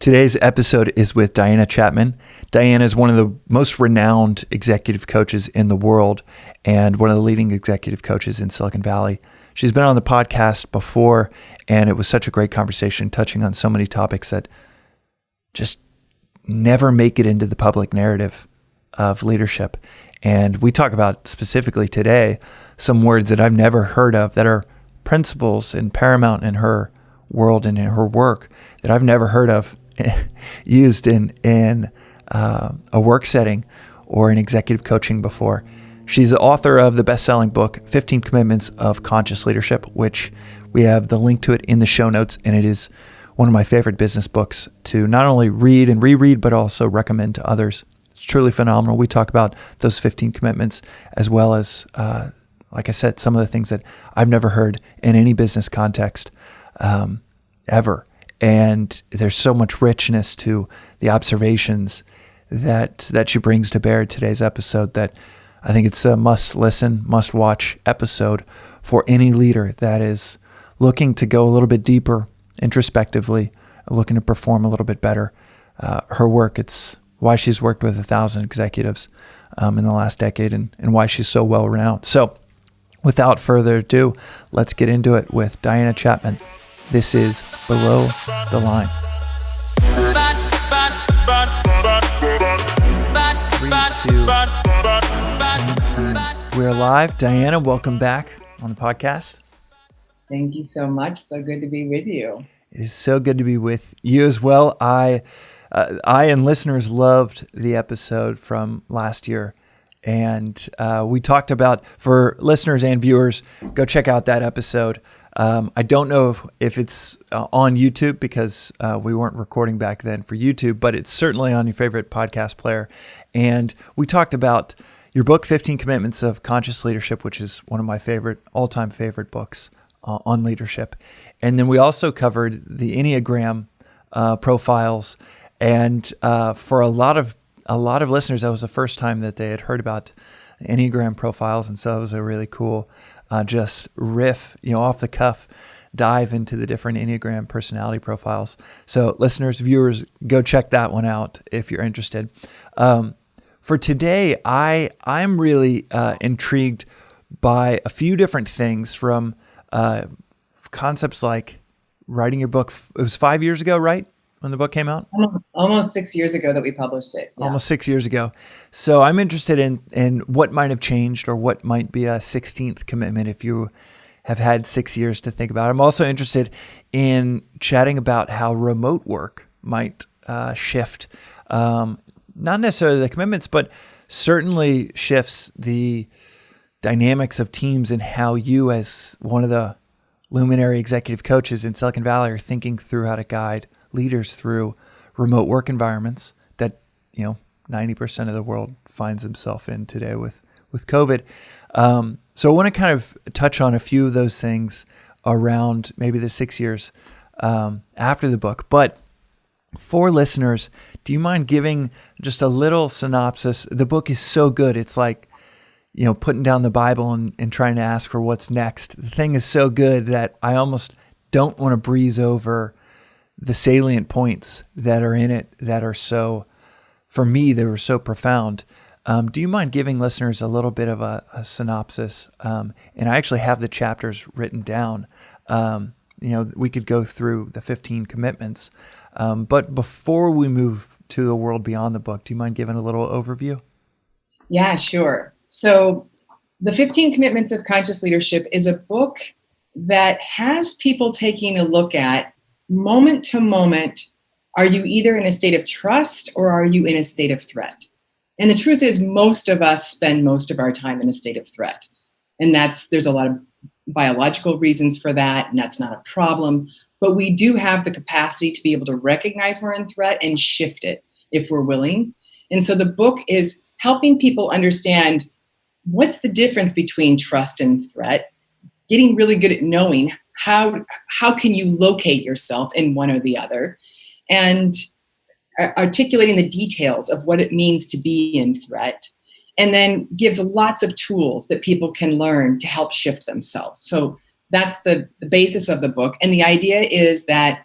Today's episode is with Diana Chapman. Diana is one of the most renowned executive coaches in the world and one of the leading executive coaches in Silicon Valley. She's been on the podcast before, and it was such a great conversation touching on so many topics that just never make it into the public narrative of leadership. And we talk about specifically today some words that I've never heard of that are principles and paramount in her world and in her work that I've never heard of used in a work setting or in executive coaching before. She's the author of the best-selling book, 15 Commitments of Conscious Leadership, which we have the link to it in the show notes, and it is one of my favorite business books to not only read and reread, but also recommend to others. It's truly phenomenal. We talk about those 15 commitments as well as, like I said, some of the things that I've never heard in any business context ever. And there's so much richness to the observations that she brings to bear in today's episode that I think it's a must-listen, must-watch episode for any leader that is looking to go a little bit deeper introspectively, looking to perform a little bit better. Her work, it's why she's worked with 1,000 executives in the last decade and why she's so well-renowned. So without further ado, let's get into it with Diana Chapman. This is Below the Line. 3, 2, 1. We're live. Diana, welcome back on the podcast. Thank you so much. So good to be with you. It is so good to be with you as well. I and listeners loved the episode from last year. And we talked about, for listeners and viewers, go check out that episode. I don't know if it's on YouTube because we weren't recording back then for YouTube, but it's certainly on your favorite podcast player. And we talked about your book, 15 Commitments of Conscious Leadership, which is one of my all-time favorite books on leadership. And then we also covered the Enneagram profiles. And for a lot of listeners, that was the first time that they had heard about Enneagram profiles. And so it was a really cool just riff, off the cuff, dive into the different Enneagram personality profiles. So listeners, viewers, go check that one out if you're interested. For today, I'm really intrigued by a few different things from concepts like writing your book. It was 5 years ago, right? When the book came out? Almost 6 years ago that we published it. Yeah. Almost 6 years ago. So I'm interested in what might have changed or what might be a 16th commitment if you have had 6 years to think about it. I'm also interested in chatting about how remote work might shift, not necessarily the commitments, but certainly shifts the dynamics of teams and how you, as one of the luminary executive coaches in Silicon Valley, are thinking through how to guide leaders through remote work environments that 90% of the world finds himself in today with COVID. So I want to kind of touch on a few of those things around maybe the 6 years after the book. But for listeners, do you mind giving just a little synopsis? The book is so good. It's like putting down the Bible and trying to ask for what's next. The thing is so good that I almost don't want to breeze over the salient points that are in it that are so, for me, they were so profound. Do you mind giving listeners a little bit of a synopsis? And I actually have the chapters written down. We could go through the 15 commitments. But before we move to the world beyond the book, do you mind giving a little overview? Yeah, sure. So the 15 Commitments of Conscious Leadership is a book that has people taking a look at moment to moment, are you either in a state of trust or are you in a state of threat? And the truth is, most of us spend most of our time in a state of threat. And there's a lot of biological reasons for that, and that's not a problem. But we do have the capacity to be able to recognize we're in threat and shift it if we're willing. And so the book is helping people understand what's the difference between trust and threat, getting really good at knowing how can you locate yourself in one or the other, and articulating the details of what it means to be in threat, and then gives lots of tools that people can learn to help shift themselves. So that's the basis of the book. And the idea is that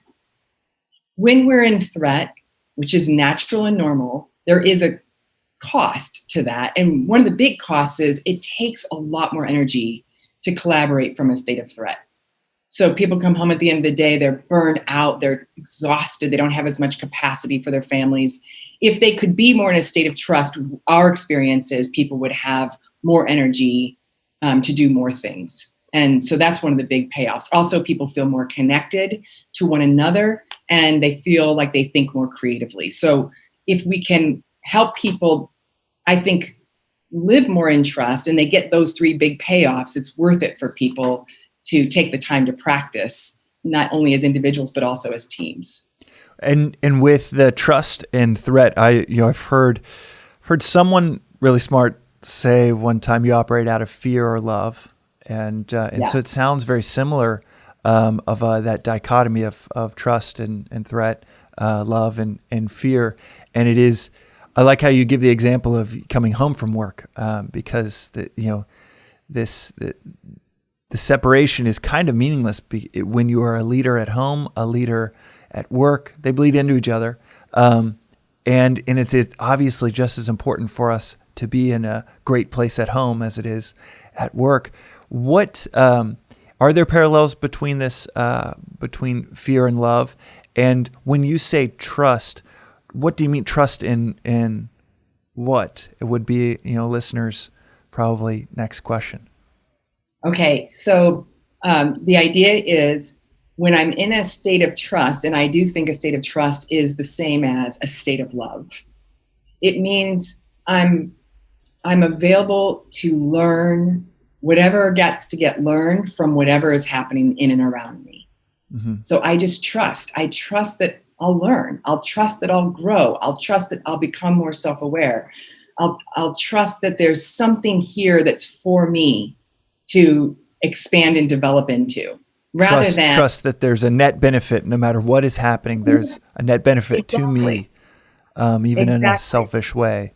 when we're in threat, which is natural and normal, there is a cost to that. And one of the big costs is it takes a lot more energy to collaborate from a state of threat. So people come home at the end of the day, they're burned out, they're exhausted, they don't have as much capacity for their families. If they could be more in a state of trust, our experience is people would have more energy to do more things. And so that's one of the big payoffs. Also, people feel more connected to one another and they feel like they think more creatively. So if we can help people, I think, live more in trust and they get those three big payoffs, it's worth it for people to take the time to practice, not only as individuals, but also as teams. And with the trust and threat, I've heard someone really smart say one time you operate out of fear or love. And so it sounds very similar of that dichotomy of trust and threat, love and fear. And it is, I like how you give the example of coming home from work because the separation is kind of meaningless when you are a leader at home, a leader at work. They bleed into each other, and it's obviously just as important for us to be in a great place at home as it is at work. What are there parallels between this, between fear and love? And when you say trust, what do you mean trust in what? It would be, listeners' probably next question. Okay, so the idea is when I'm in a state of trust, and I do think a state of trust is the same as a state of love. It means I'm available to learn whatever gets to get learned from whatever is happening in and around me. Mm-hmm. So I just trust. I trust that I'll learn. I'll trust that I'll grow. I'll trust that I'll become more self-aware. I'll trust that there's something here that's for me to expand and develop into. Rather than trust that there's a net benefit no matter what is happening. There's a net benefit to me, even in a selfish way.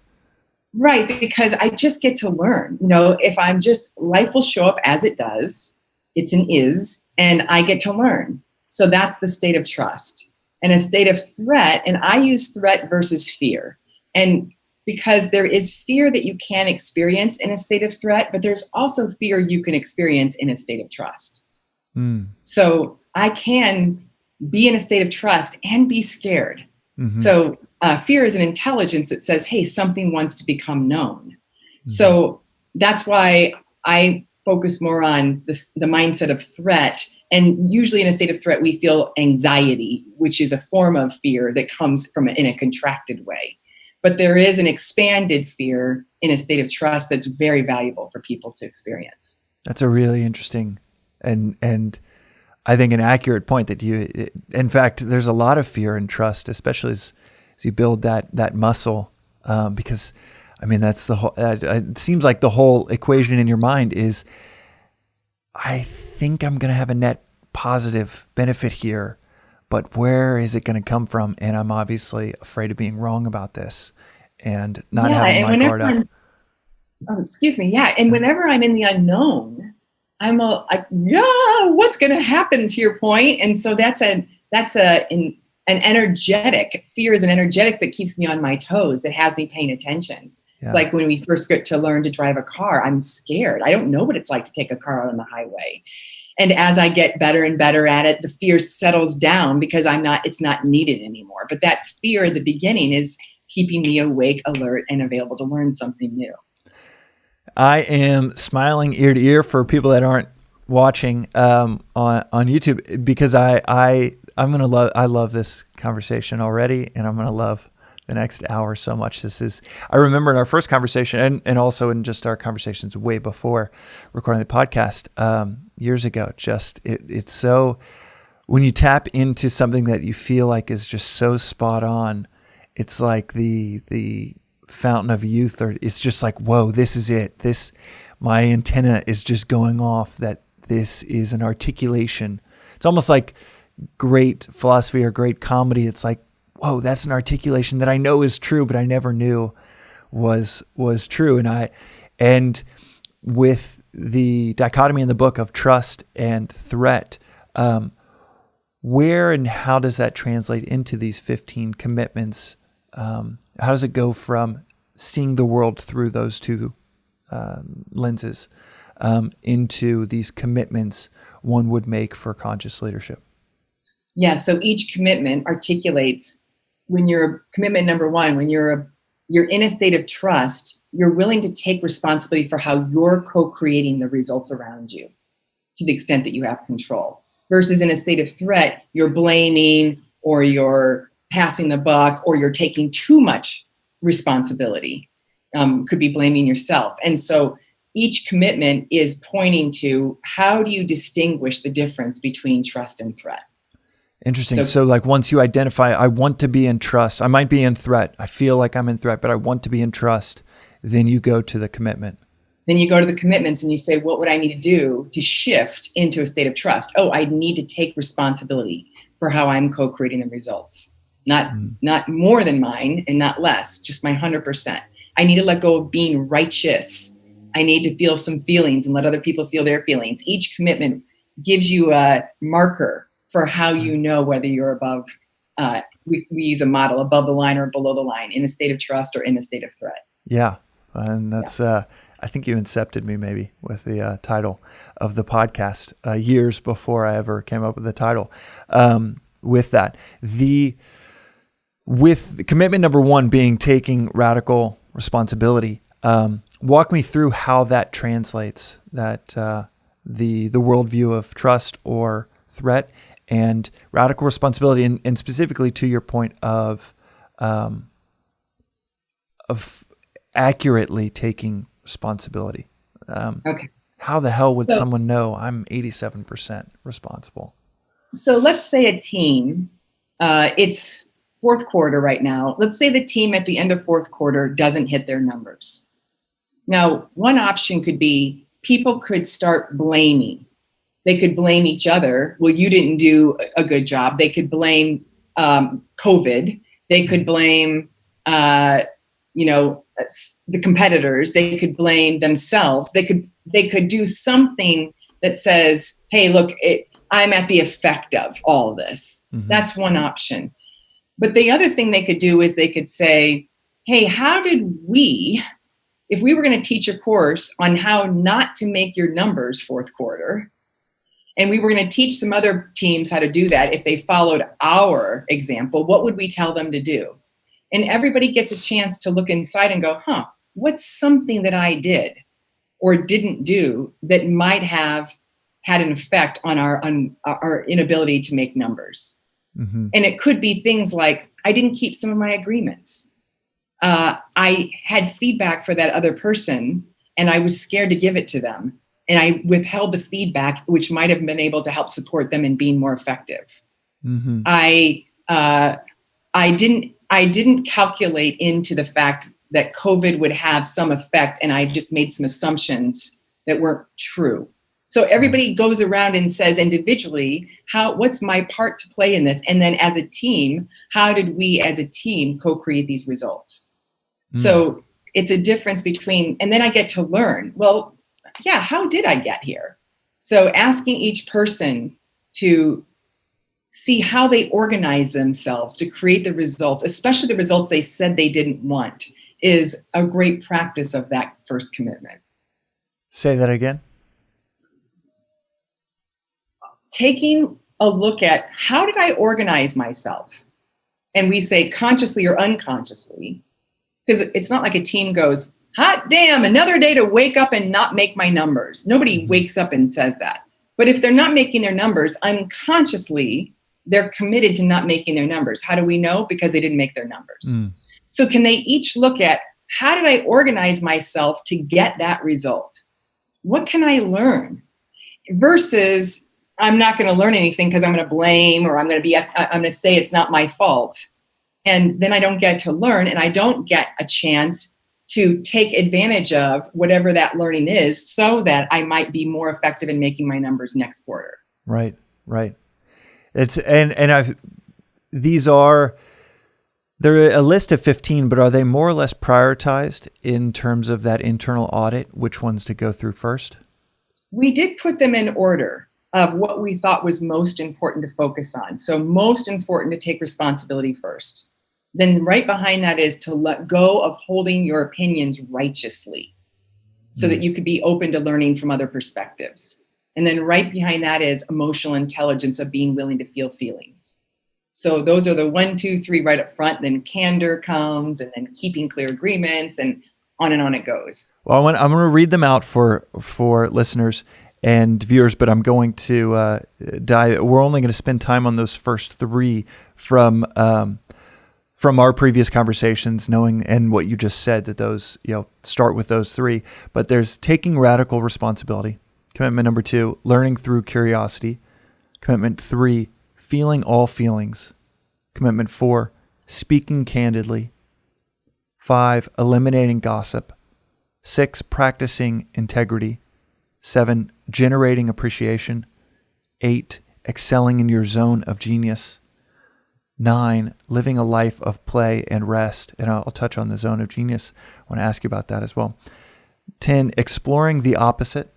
Right, because I just get to learn. If I'm just, life will show up as it does. It's an is, and I get to learn. So that's the state of trust. And a state of threat, and I use threat versus fear. And because there is fear that you can experience in a state of threat, but there's also fear you can experience in a state of trust. Mm. So I can be in a state of trust and be scared. Mm-hmm. So fear is an intelligence that says, hey, something wants to become known. Mm-hmm. So that's why I focus more on the mindset of threat. And usually in a state of threat, we feel anxiety, which is a form of fear that comes from in a contracted way. But there is an expanded fear in a state of trust that's very valuable for people to experience. That's a really interesting and I think an accurate point that in fact, there's a lot of fear and trust, especially as you build that muscle, because that's the whole, it seems like the whole equation in your mind is, I think I'm going to have a net positive benefit here, but where is it going to come from? And I'm obviously afraid of being wrong about this and not having my guard up. Yeah. And whenever I'm in the unknown, I'm like, what's going to happen, to your point? And so that's an energetic, fear is an energetic that keeps me on my toes. It has me paying attention. Yeah. It's like when we first get to learn to drive a car, I'm scared. I don't know what it's like to take a car out on the highway. And as I get better and better at it, the fear settles down because it's not needed anymore. But that fear at the beginning is keeping me awake, alert, and available to learn something new. I am smiling ear to ear for people that aren't watching on YouTube because I love this conversation already, and I'm gonna love the next hour so much. I remember in our first conversation and also in just our conversations way before recording the podcast years ago, it's so, when you tap into something that you feel like is just so spot on, it's like the fountain of youth, or it's just like, whoa, this is it. My antenna is just going off that this is an articulation. It's almost like great philosophy or great comedy. It's like, whoa, that's an articulation that I know is true, but I never knew was true. And with the dichotomy in the book of trust and threat, Where and how does that translate into these 15 commitments? How does it go from seeing the world through those two lenses into these commitments one would make for conscious leadership? Yeah, so each commitment articulates when you're commitment number one, when you're in a state of trust, you're willing to take responsibility for how you're co-creating the results around you to the extent that you have control. Versus in a state of threat, you're blaming or you're passing the buck or you're taking too much responsibility. Could be blaming yourself. And so each commitment is pointing to how do you distinguish the difference between trust and threat. Interesting. So like once you identify, I want to be in trust, I might be in threat, I feel like I'm in threat, but I want to be in trust, then you go to the commitment. Then you go to the commitments and you say, what would I need to do to shift into a state of trust? Oh, I need to take responsibility for how I'm co-creating the results. Not more than mine and not less, just my 100%. I need to let go of being righteous. I need to feel some feelings and let other people feel their feelings. Each commitment gives you a marker for how you know whether you're above, we use a model, above the line or below the line, in a state of trust or in a state of threat. Yeah. And that's, I think you incepted me maybe with the title of the podcast years before I ever came up with the title. With that, with the commitment number one being taking radical responsibility, walk me through how that translates, that the worldview of trust or threat and radical responsibility, and specifically to your point of accurately taking responsibility. Okay. How the hell would someone know I'm 87% responsible? So let's say a team, it's fourth quarter right now. Let's say the team at the end of fourth quarter doesn't hit their numbers. Now, one option could be people could start blaming. They could blame each other. Well, you didn't do a good job. They could blame COVID. They could blame, the competitors. They could blame themselves. They could do something that says, hey, look, I'm at the effect of all of this. Mm-hmm. That's one option. But the other thing they could do is they could say, hey, how did if we were going to teach a course on how not to make your numbers fourth quarter, and we were going to teach some other teams how to do that, if they followed our example, what would we tell them to do? And everybody gets a chance to look inside and go, what's something that I did or didn't do that might have had an effect on our inability to make numbers? Mm-hmm. And it could be things like, I didn't keep some of my agreements. I had feedback for that other person and I was scared to give it to them. And I withheld the feedback, which might have been able to help support them in being more effective. Mm-hmm. I didn't calculate into the fact that COVID would have some effect, and I just made some assumptions that weren't true. So everybody goes around and says individually, what's my part to play in this? And then as a team, how did we as a team co-create these results? So it's a difference between, and then I get to learn, well, yeah, how did I get here? So asking each person to see how they organize themselves to create the results, especially the results they said they didn't want, is a great practice of that first commitment. Say that again. Taking a look at how did I organize myself? And we say consciously or unconsciously, because it's not like a team goes, hot damn, another day to wake up and not make my numbers. Nobody wakes up and says that. But if they're not making their numbers, unconsciously, they're committed to not making their numbers. How do we know? Because they didn't make their numbers. So can they each look at, how did I organize myself to get that result? What can I learn? Versus, I'm not going to learn anything because I'm going to blame, or I'm going to say it's not my fault. And then I don't get to learn, and I don't get a chance to take advantage of whatever that learning is, so that I might be more effective in making my numbers next quarter. Right. It's they're a list of 15, but are they more or less prioritized in terms of that internal audit, which ones to go through first? We did put them in order. of what we thought was most important to focus on. So most important to take responsibility first. Then right behind that is to let go of holding your opinions righteously so that you could be open to learning from other perspectives. And then right behind that is emotional intelligence of being willing to feel feelings. So those are the 1, 2, 3 right up front. Then candor comes, and then keeping clear agreements, and on it goes. Well, I'm going to read them out for listeners and viewers, but I'm going to dive. We're only going to spend time on those first 3 from our previous conversations, knowing and what you just said that those start with those 3. But there's taking radical responsibility. Commitment number 2, learning through curiosity. Commitment 3, feeling all feelings. Commitment 4, speaking candidly. 5, eliminating gossip. 6, practicing integrity. 7, generating appreciation. 8, excelling in your zone of genius. 9, living a life of play and rest. And I'll touch on the zone of genius. I want to ask you about that as well. 10, exploring the opposite.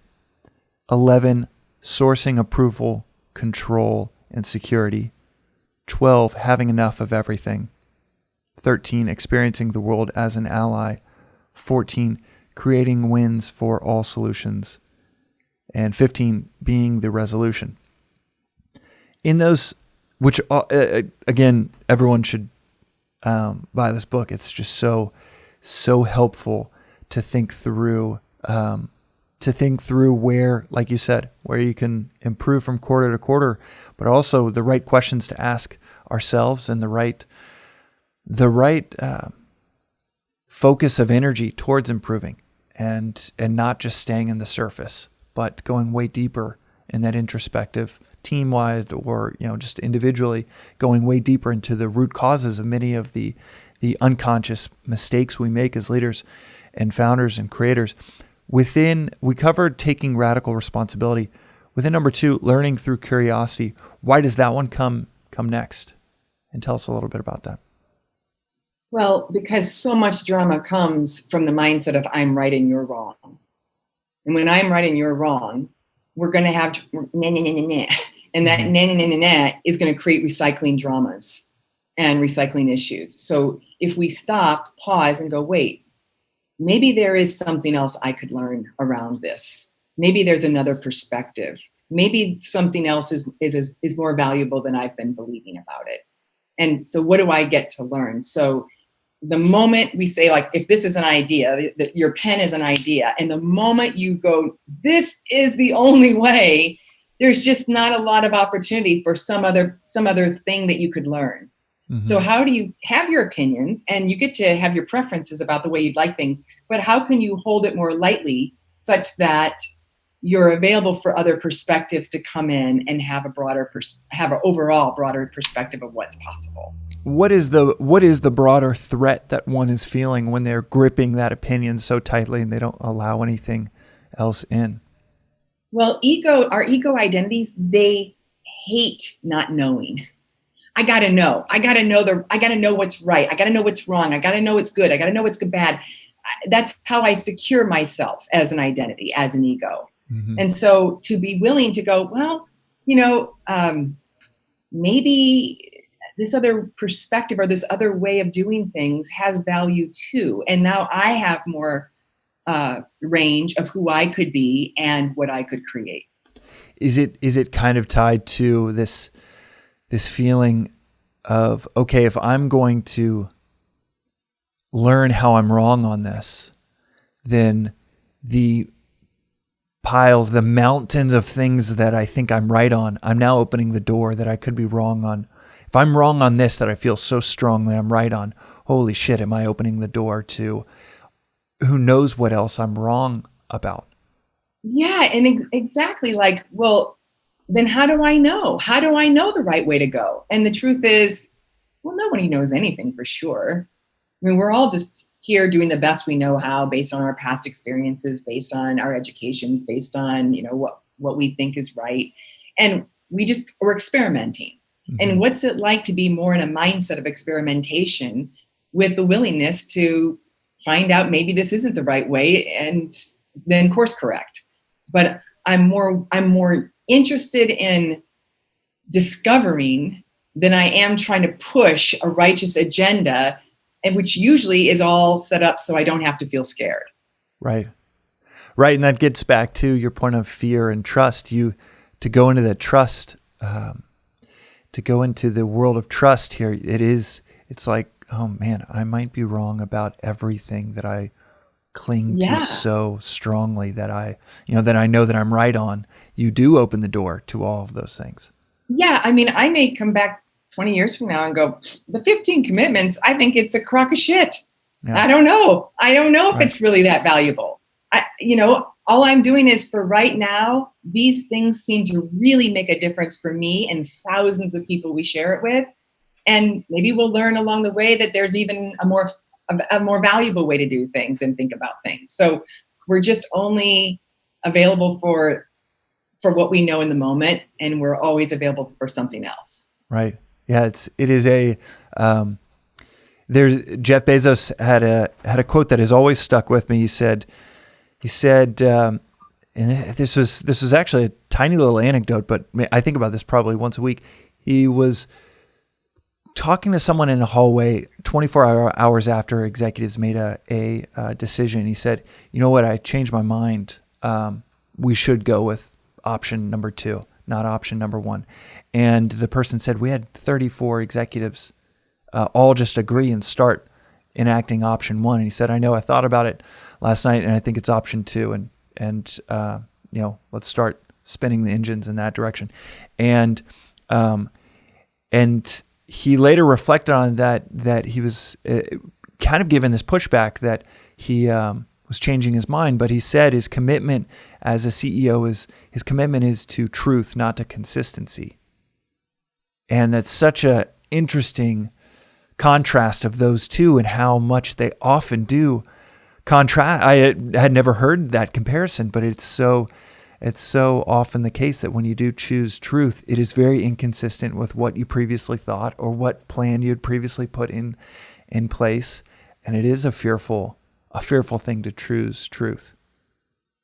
11, sourcing approval, control, and security. 12, having enough of everything. 13, experiencing the world as an ally. 14, creating wins for all solutions. And 15, being the resolution. In those, which again, everyone should buy this book. It's just so helpful to think through. Where, like you said, where you can improve from quarter to quarter, but also the right questions to ask ourselves and the right focus of energy towards improving, and not just staying in the surface, but going way deeper in that introspective, team-wise or just individually, going way deeper into the root causes of many of the unconscious mistakes we make as leaders and founders and creators. We covered taking radical responsibility. Within number 2, learning through curiosity. Why does that one come next? And tell us a little bit about that. Well, because so much drama comes from the mindset of I'm right and you're wrong. And when I'm right and you're wrong, we're going to have nah, nah, nah, nah, nah. And that nah, nah, nah, nah, nah is going to create recycling dramas and recycling issues. So if we stop, pause, and go, wait, maybe there is something else I could learn around this. Maybe there's another perspective. Maybe something else is more valuable than I've been believing about it. And so what do I get to learn? So the moment we say, like, if this is an idea, that your pen is an idea, and the moment you go, this is the only way, there's just not a lot of opportunity for some other thing that you could learn. Mm-hmm. So how do you have your opinions, and you get to have your preferences about the way you'd like things, but how can you hold it more lightly such that you're available for other perspectives to come in and have an overall broader perspective of what's possible? What is the broader threat that one is feeling when they're gripping that opinion so tightly and they don't allow anything else in? Well, our ego identities, they hate not knowing. I gotta know. I gotta know what's right. I gotta know what's wrong. I gotta know what's good. I gotta know what's bad. That's how I secure myself as an identity, as an ego. Mm-hmm. And so to be willing to go, well, maybe this other perspective or this other way of doing things has value too. And now I have more range of who I could be and what I could create. Is it kind of tied to this feeling of, okay, if I'm going to learn how I'm wrong on this, then the mountains of things that I think I'm right on, I'm now opening the door that I could be wrong on. If I'm wrong on this that I feel so strongly I'm right on, holy shit, am I opening the door to who knows what else I'm wrong about? Yeah, and exactly. Like, well, then how do I know? How do I know the right way to go? And the truth is, well, nobody knows anything for sure. I mean, we're all just here doing the best we know how, based on our past experiences, based on our educations, based on, what we think is right. And we're experimenting. Mm-hmm. And what's it like to be more in a mindset of experimentation with the willingness to find out maybe this isn't the right way and then course correct. But I'm more interested in discovering than I am trying to push a righteous agenda, and which usually is all set up so I don't have to feel scared. Right. Right. And that gets back to your point of fear and trust. To go into that trust, to go into the world of trust here, it's like, oh man, I might be wrong about everything that I cling to so strongly that I know that I'm right on. You do open the door to all of those things. Yeah. I mean, I may come back 20 years from now and go, the 15 commitments, I think it's a crock of shit. Yeah. I don't know if it's really that valuable. All I'm doing is, for right now, these things seem to really make a difference for me and thousands of people we share it with. And maybe we'll learn along the way that there's even a more valuable way to do things and think about things. So we're just only available for what we know in the moment, and we're always available for something else. Right. Yeah. Jeff Bezos had a quote that has always stuck with me. He said, and this was actually a tiny little anecdote, but I think about this probably once a week. He was talking to someone in a hallway 24 hours after executives made a decision. He said, you know what? I changed my mind. We should go with option number 2, not option number 1. And the person said, we had 34 executives all just agree and start enacting option 1. And he said, I know, I thought about it last night and I think it's option 2. And let's start spinning the engines in that direction. And he later reflected on that he was kind of given this pushback that he was changing his mind, but he said his commitment as a CEO his commitment is to truth, not to consistency. And that's such a interesting contrast of those two and how much they often do contrast. I had never heard that comparison, but it's so often the case that when you do choose truth, it is very inconsistent with what you previously thought or what plan you had previously put in place. And it is a fearful thing to choose truth.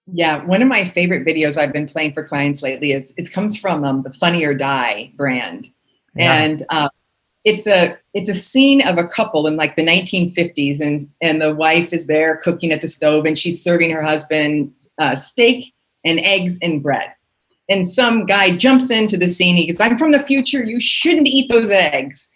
Yeah. One of my favorite videos I've been playing for clients lately it comes from the Funny or Die brand. Yeah. And it's a scene of a couple in like the 1950s, and the wife is there cooking at the stove, and she's serving her husband steak and eggs and bread. And some guy jumps into the scene. He goes, I'm from the future. You shouldn't eat those eggs.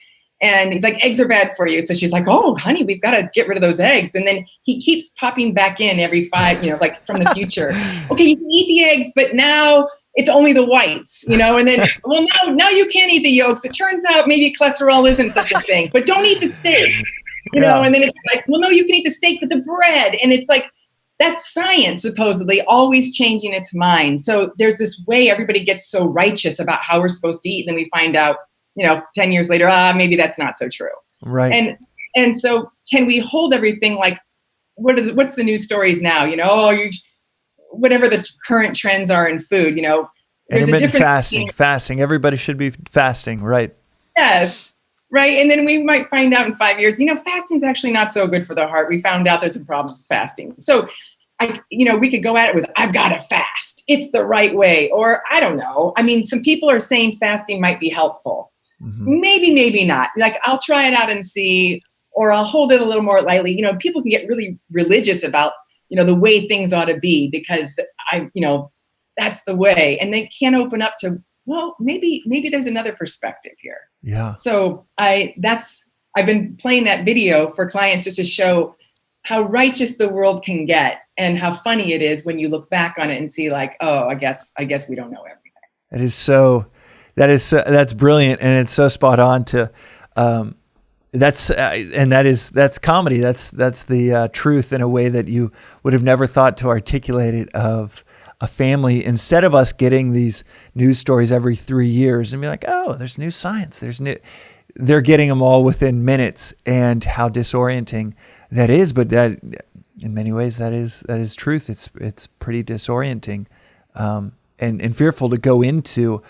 And he's like, eggs are bad for you. So she's like, oh, honey, we've got to get rid of those eggs. And then he keeps popping back in every 5, like from the future. Okay, you can eat the eggs, but now it's only the whites, and then, well, now you can't eat the yolks. It turns out maybe cholesterol isn't such a thing, but don't eat the steak, and then it's like, well, no, you can eat the steak, but the bread. And it's like, that's science, supposedly, always changing its mind. So there's this way everybody gets so righteous about how we're supposed to eat. And then we find out, 10 years later, maybe that's not so true. Right. And so can we hold everything like, what's the news stories now? Whatever the current trends are in food, there's a difference. Fasting. Everybody should be fasting, right? Yes. Right. And then we might find out in 5 years, fasting's actually not so good for the heart. We found out there's some problems with fasting. So we could go at it with, I've got to fast. It's the right way. Or I don't know. I mean, some people are saying fasting might be helpful. Mm-hmm. Maybe not. Like, I'll try it out and see, or I'll hold it a little more lightly. People can get really religious about, the way things ought to be, because that's the way. And they can open up to, well, maybe there's another perspective here. Yeah. So I've been playing that video for clients just to show how righteous the world can get and how funny it is when you look back on it and see like, oh, I guess we don't know everything. That's brilliant. And it's so spot on to, that's comedy. That's the truth in a way that you would have never thought to articulate it of a family. Instead of us getting these news stories every 3 years and be like, oh, there's new science. They're getting them all within minutes, and how disorienting that is. But that, in many ways, that is truth. It's pretty disorienting, and fearful to go into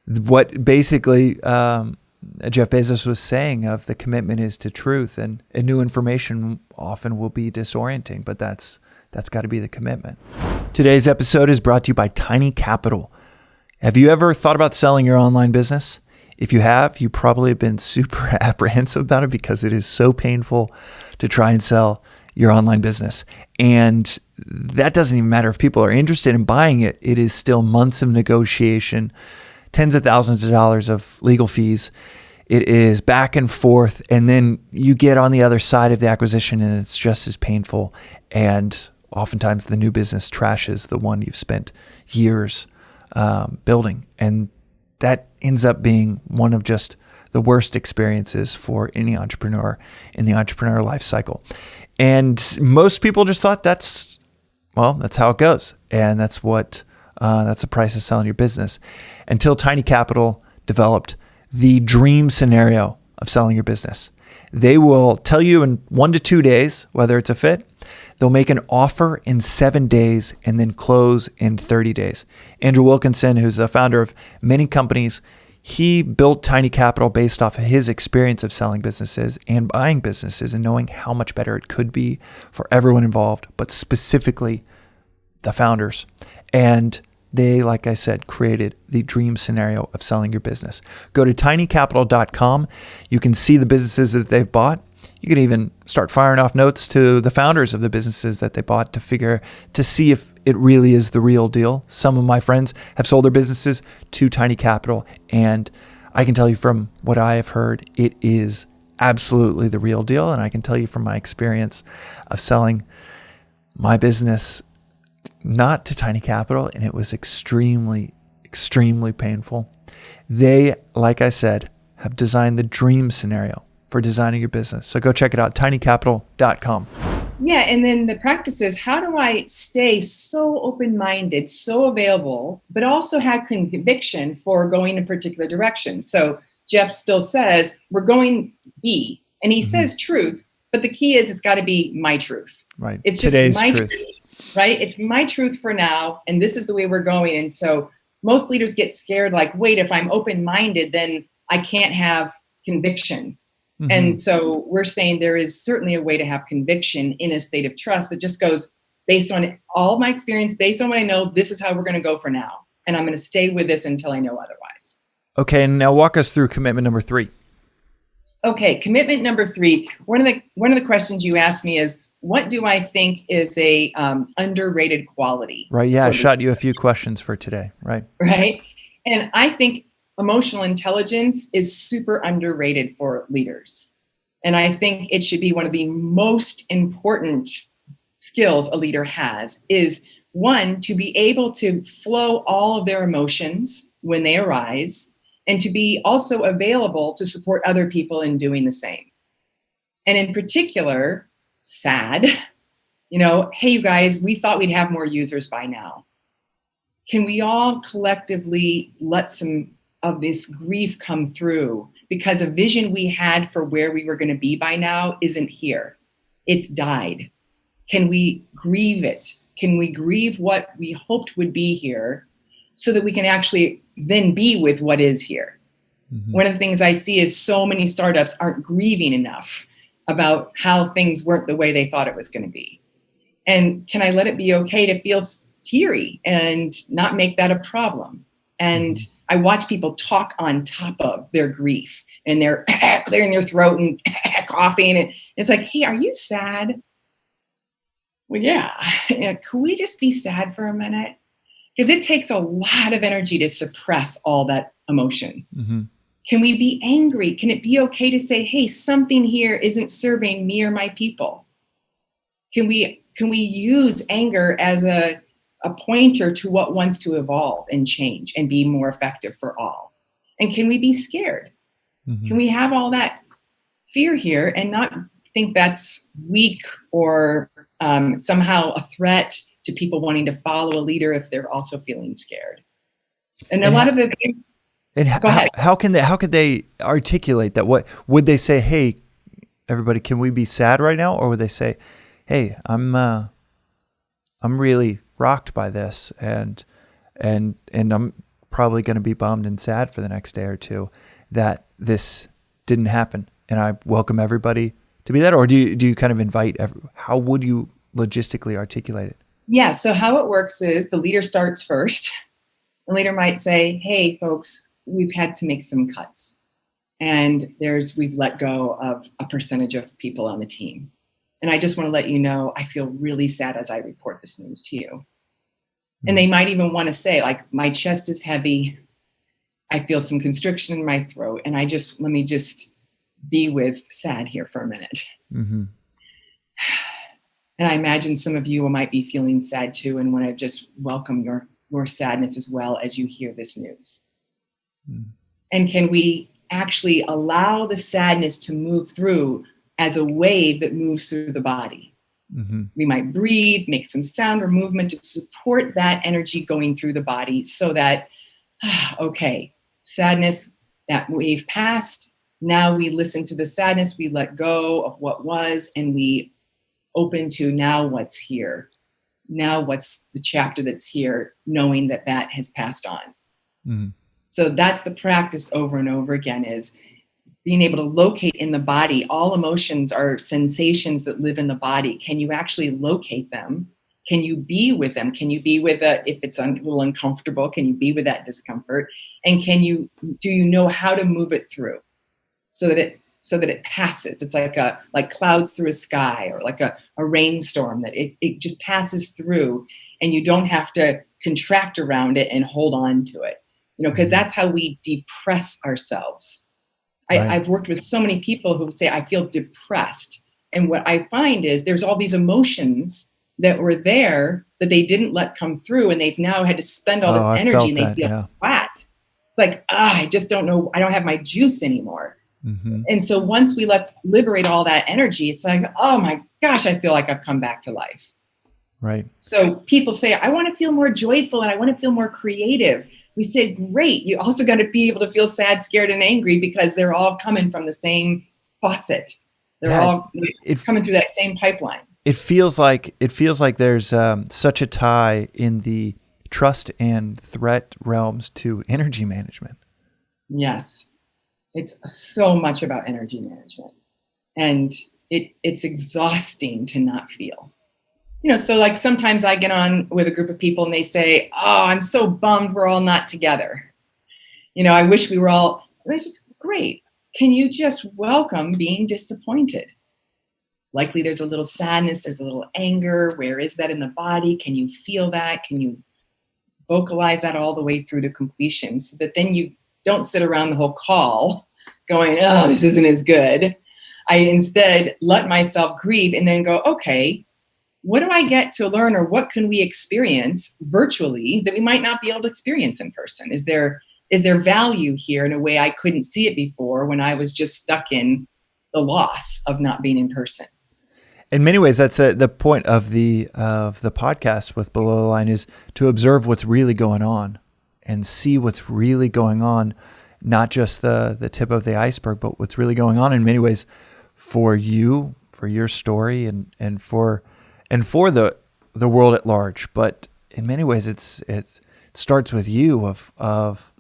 what basically Jeff Bezos was saying of the commitment is to truth, and new information often will be disorienting, but that's got to be the commitment. Today's episode is brought to you by Tiny Capital. Have you ever thought about selling your online business? If you have, you probably have been super apprehensive about it because it is so painful to try and sell your online business. And that doesn't even matter if people are interested in buying it. It is still months of negotiation, tens of thousands of dollars of legal fees. It is back and forth. And then you get on the other side of the acquisition and it's just as painful. And oftentimes the new business trashes the one you've spent years building. And that ends up being one of just the worst experiences for any entrepreneur in the entrepreneur life cycle. And most people just thought that's how it goes. And that's the price of selling your business, until Tiny Capital developed the dream scenario of selling your business. They will tell you in 1 to 2 days whether it's a fit. They'll make an offer in 7 days and then close in 30 days. Andrew Wilkinson, who's the founder of many companies, he built Tiny Capital based off of his experience of selling businesses and buying businesses and knowing how much better it could be for everyone involved, but specifically the founders. And they, like I said, created the dream scenario of selling your business. Go to tinycapital.com. You can see the businesses that they've bought. You could even start firing off notes to the founders of the businesses that they bought to see if it really is the real deal. Some of my friends have sold their businesses to Tiny Capital, and I can tell you from what I have heard, it is absolutely the real deal. And I can tell you from my experience of selling my business not to Tiny Capital, and it was extremely, extremely painful. They, like I said, have designed the dream scenario for designing your business. So go check it out, tinycapital.com. Yeah, and then the practice is, how do I stay so open-minded, so available, but also have conviction for going in a particular direction? So Jeff still says, we're going B, and he says truth, but the key is it's got to be my truth. Right. It's just Today's my truth. Right? It's my truth for now, and this is the way we're going. And so most leaders get scared, like, wait, if I'm open-minded, then I can't have conviction. And so we're saying there is certainly a way to have conviction in a state of trust that just goes based on all my experience, based on what I know, this is how we're going to go for now. And I'm going to stay with this until I know otherwise. Okay, and now walk us through commitment number 3. Okay, commitment number 3. One of the questions you asked me is, what do I think is a underrated quality? Right, yeah, I shot you a few questions for today, right? Right, and I think emotional intelligence is super underrated for leaders. And I think it should be one of the most important skills a leader has, is one, to be able to flow all of their emotions when they arise, and to be also available to support other people in doing the same. And in particular, sad, hey, you guys, we thought we'd have more users by now. Can we all collectively let some of this grief come through, because a vision we had for where we were going to be by now isn't here. It's died. Can we grieve it? Can we grieve what we hoped would be here so that we can actually then be with what is here? One of the things I see is so many startups aren't grieving enough about how things weren't the way they thought it was going to be. And can I let it be okay to feel teary and not make that a problem? And I watch people talk on top of their grief, and they're clearing their throat and coughing. And it's like, hey, are you sad? Well, yeah. Could we just be sad for a minute? Because it takes a lot of energy to suppress all that emotion. Can we be angry? Can it be okay to say, hey, something here isn't serving me or my people? Can we use anger as a pointer to what wants to evolve and change and be more effective for all? And can we be scared? Can we have all that fear here and not think that's weak or somehow a threat to people wanting to follow a leader if they're also feeling scared? And a lot of the things. And how could they articulate that? What would they say? Hey, everybody, can we be sad right now? Or would they say, hey, I'm really rocked by this, and I'm probably going to be bummed and sad for the next day or two that this didn't happen, and I welcome everybody to be that? Or do you kind of invite how would you logistically articulate it? Yeah, so how it works is the leader starts first, The leader might say, hey, folks, we've had to make some cuts. And we've let go of a percentage of people on the team. And I just want to let you know, I feel really sad as I report this news to you. And they might even want to say, like, my chest is heavy. I feel some constriction in my throat. And let me just be with sad here for a minute. Mm-hmm. And I imagine some of you might be feeling sad too and want to just welcome your sadness as well as you hear this news. Mm. And can we actually allow the sadness to move through as a wave that moves through the body? Mm-hmm. We might breathe, make some sound or movement to support that energy going through the body so that, okay, sadness, that wave passed. Now we listen to the sadness, we let go of what was, and we open to now what's here. Now what's the chapter that's here, knowing that has passed on. Mm-hmm. So that's the practice over and over again, is being able to locate in the body. All emotions are sensations that live in the body. Can you actually locate them? Can you be with them? Can you be with if it's a little uncomfortable, can you be with that discomfort? And do you know how to move it through so that it passes? It's like clouds through a sky, or like a rainstorm that it just passes through, and you don't have to contract around it and hold on to it. Because that's how we depress ourselves. Right. I've worked with so many people who say, I feel depressed. And what I find is there's all these emotions that were there that they didn't let come through, and they've now had to spend all this energy, and they feel flat. It's like, I just don't know. I don't have my juice anymore. Mm-hmm. And so once we liberate all that energy, it's like, oh my gosh, I feel like I've come back to life. Right. So people say, I want to feel more joyful and I want to feel more creative. We say, great. You also got to be able to feel sad, scared, and angry, because they're all coming from the same faucet. They're all coming through that same pipeline. It feels like there's such a tie in the trust and threat realms to energy management. Yes. It's so much about energy management, and it's exhausting to not feel. So like sometimes I get on with a group of people and they say, oh, I'm so bummed we're all not together. I wish we were all. It's just great. Can you just welcome being disappointed? Likely there's a little sadness, there's a little anger. Where is that in the body? Can you feel that? Can you vocalize that all the way through to completion, so that then you don't sit around the whole call going, oh, this isn't as good. I instead let myself grieve and then go, okay, what do I get to learn, or what can we experience virtually that we might not be able to experience in person? Is there value here in a way I couldn't see it before, when I was just stuck in the loss of not being in person? In many ways, that's the point of the podcast with Below the Line, is to observe what's really going on and see what's really going on, not just the tip of the iceberg, but what's really going on in many ways for you, for your story, and for the world at large. But in many ways, it starts with you of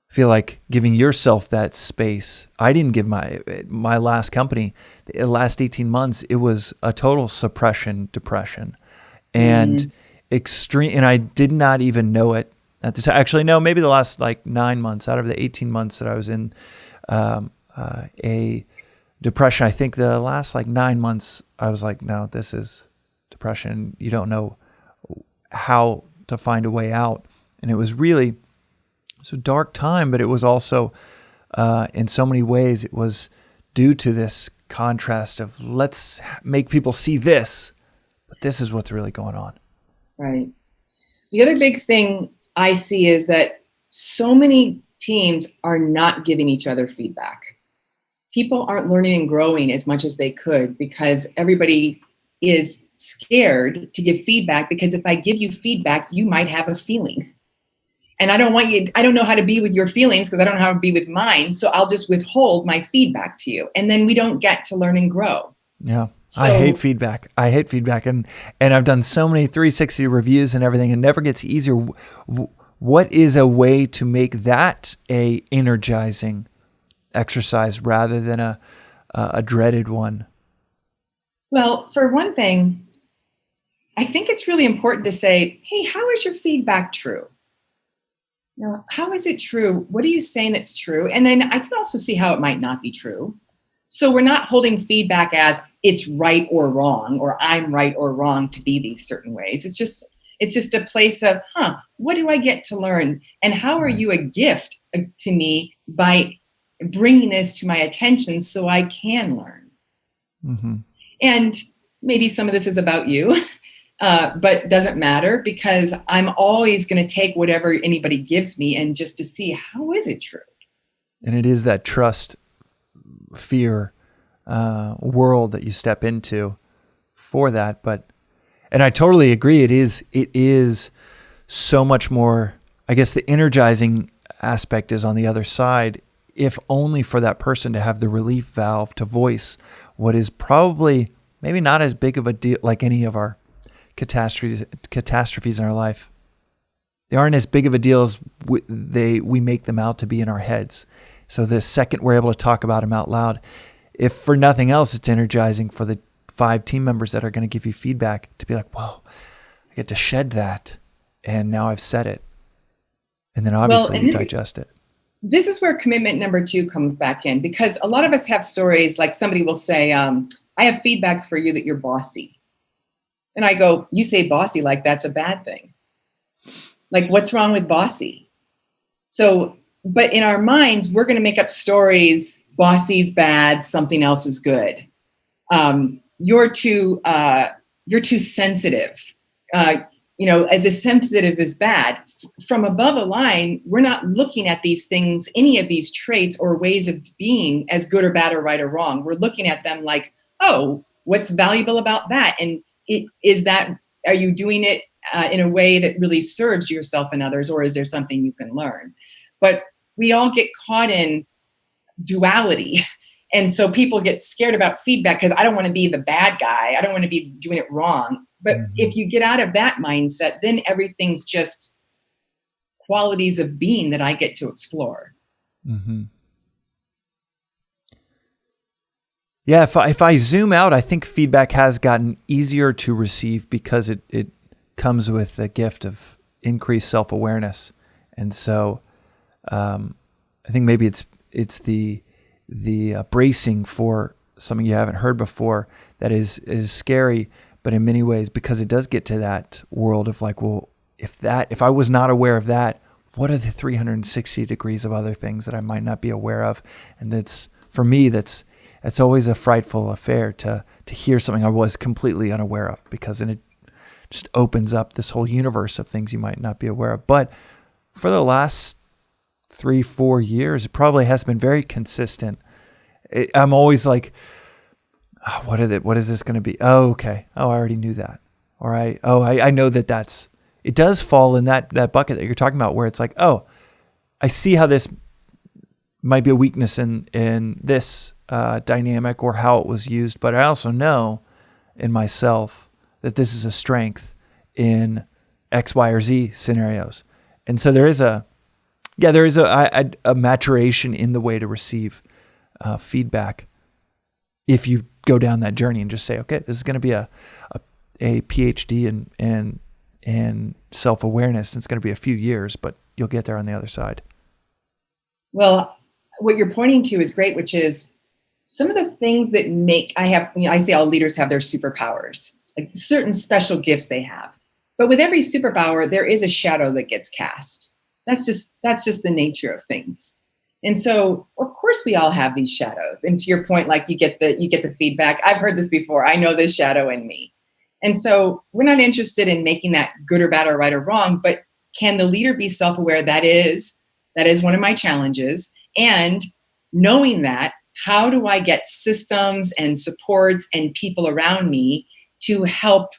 feel like giving yourself that space. I didn't give my last company, the last 18 months, it was a total depression, and extreme. And I did not even know it at the time. Actually, no, maybe the last 9 months out of the 18 months that I was in a depression, I think the last 9 months, I was like, no, this is depression. You don't know how to find a way out. And it was really, a dark time, but it was also, in so many ways, it was due to this contrast of, let's make people see this, but this is what's really going on. Right. The other big thing I see is that so many teams are not giving each other feedback. People aren't learning and growing as much as they could, because everybody is scared to give feedback, because if I give you feedback, you might have a feeling. And I don't know how to be with your feelings, because I don't know how to be with mine. So I'll just withhold my feedback to you. And then we don't get to learn and grow. Yeah. So, I hate feedback. And I've done so many 360 reviews and everything, and it never gets easier. What is a way to make that a energizing exercise rather than a dreaded one? Well, for one thing, I think it's really important to say, hey, how is your feedback true? Now, how is it true? What are you saying that's true? And then I can also see how it might not be true. So we're not holding feedback as it's right or wrong, or I'm right or wrong to be these certain ways. It's just a place of, what do I get to learn? And how are you a gift to me by bringing this to my attention so I can learn? Mm-hmm. And maybe some of this is about you, but doesn't matter, because I'm always going to take whatever anybody gives me and just to see, how is it true? And it is that trust, fear world that you step into for that. And I totally agree. It is so much more, I guess the energizing aspect is on the other side, if only for that person to have the relief valve to voice what is probably maybe not as big of a deal like any of our catastrophes in our life. They aren't as big of a deal as we make them out to be in our heads. So the second we're able to talk about them out loud, if for nothing else, it's energizing for the 5 team members that are going to give you feedback to be like, whoa, I get to shed that. And now I've said it. And then obviously you digest it. This is where commitment number 2 comes back in, because a lot of us have stories like somebody will say, I have feedback for you that you're bossy. And I go, you say bossy like that's a bad thing. Like, what's wrong with bossy? So, but in our minds, we're going to make up stories. Bossy's bad, something else is good. You're too sensitive. As a sensitive is bad. From above a line, we're not looking at these things, any of these traits or ways of being as good or bad or right or wrong. We're looking at them like, oh, what's valuable about that? And are you doing it in a way that really serves yourself and others, or is there something you can learn? But we all get caught in duality. And so people get scared about feedback because I don't want to be the bad guy. I don't want to be doing it wrong. But if you get out of that mindset, then everything's just qualities of being that I get to explore. Mm-hmm. Yeah, if I zoom out, I think feedback has gotten easier to receive because it comes with the gift of increased self-awareness. And so I think maybe it's the bracing for something you haven't heard before that is scary, but in many ways, because it does get to that world of like, well, if I was not aware of that, what are the 360 degrees of other things that I might not be aware of? And for me, that's always a frightful affair to hear something I was completely unaware of, because then it just opens up this whole universe of things you might not be aware of. But for the last 3-4 years, it probably has been very consistent. I'm always like, what is this going to be? Oh, okay. Oh, I already knew that. All right. Oh, I know that it does fall in that bucket that you're talking about, where it's like, oh, I see how this might be a weakness in this dynamic or how it was used, but I also know in myself that this is a strength in X, Y, or Z scenarios. And so there is a maturation in the way to receive feedback if you go down that journey and just say, okay, this is going to be a PhD in self-awareness. It's going to be a few years, but you'll get there on the other side. Well, what you're pointing to is great, which is some of the things that I say all leaders have their superpowers, like certain special gifts they have. But with every superpower, there is a shadow that gets cast. That's just the nature of things. And so, of course, we all have these shadows. And to your point, like you get the feedback. I've heard this before. I know this shadow in me. And so we're not interested in making that good or bad or right or wrong, but can the leader be self-aware? That is one of my challenges. And knowing that, how do I get systems and supports and people around me to help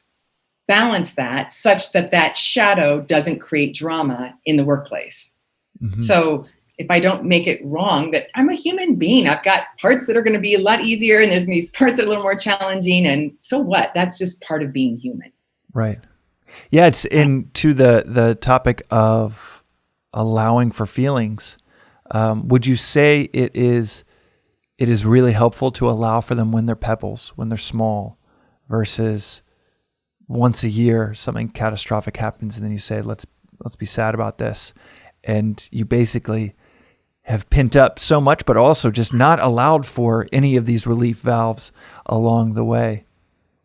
balance that such that shadow doesn't create drama in the workplace? Mm-hmm. So if I don't make it wrong, that I'm a human being, I've got parts that are going to be a lot easier and there's going to be parts that are a little more challenging. And so what? That's just part of being human. Right. Yeah. It's into the topic of allowing for feelings. Would you say it is really helpful to allow for them when they're pebbles, when they're small, versus once a year something catastrophic happens and then you say, let's be sad about this, and you basically have pent up so much, but also just not allowed for any of these relief valves along the way.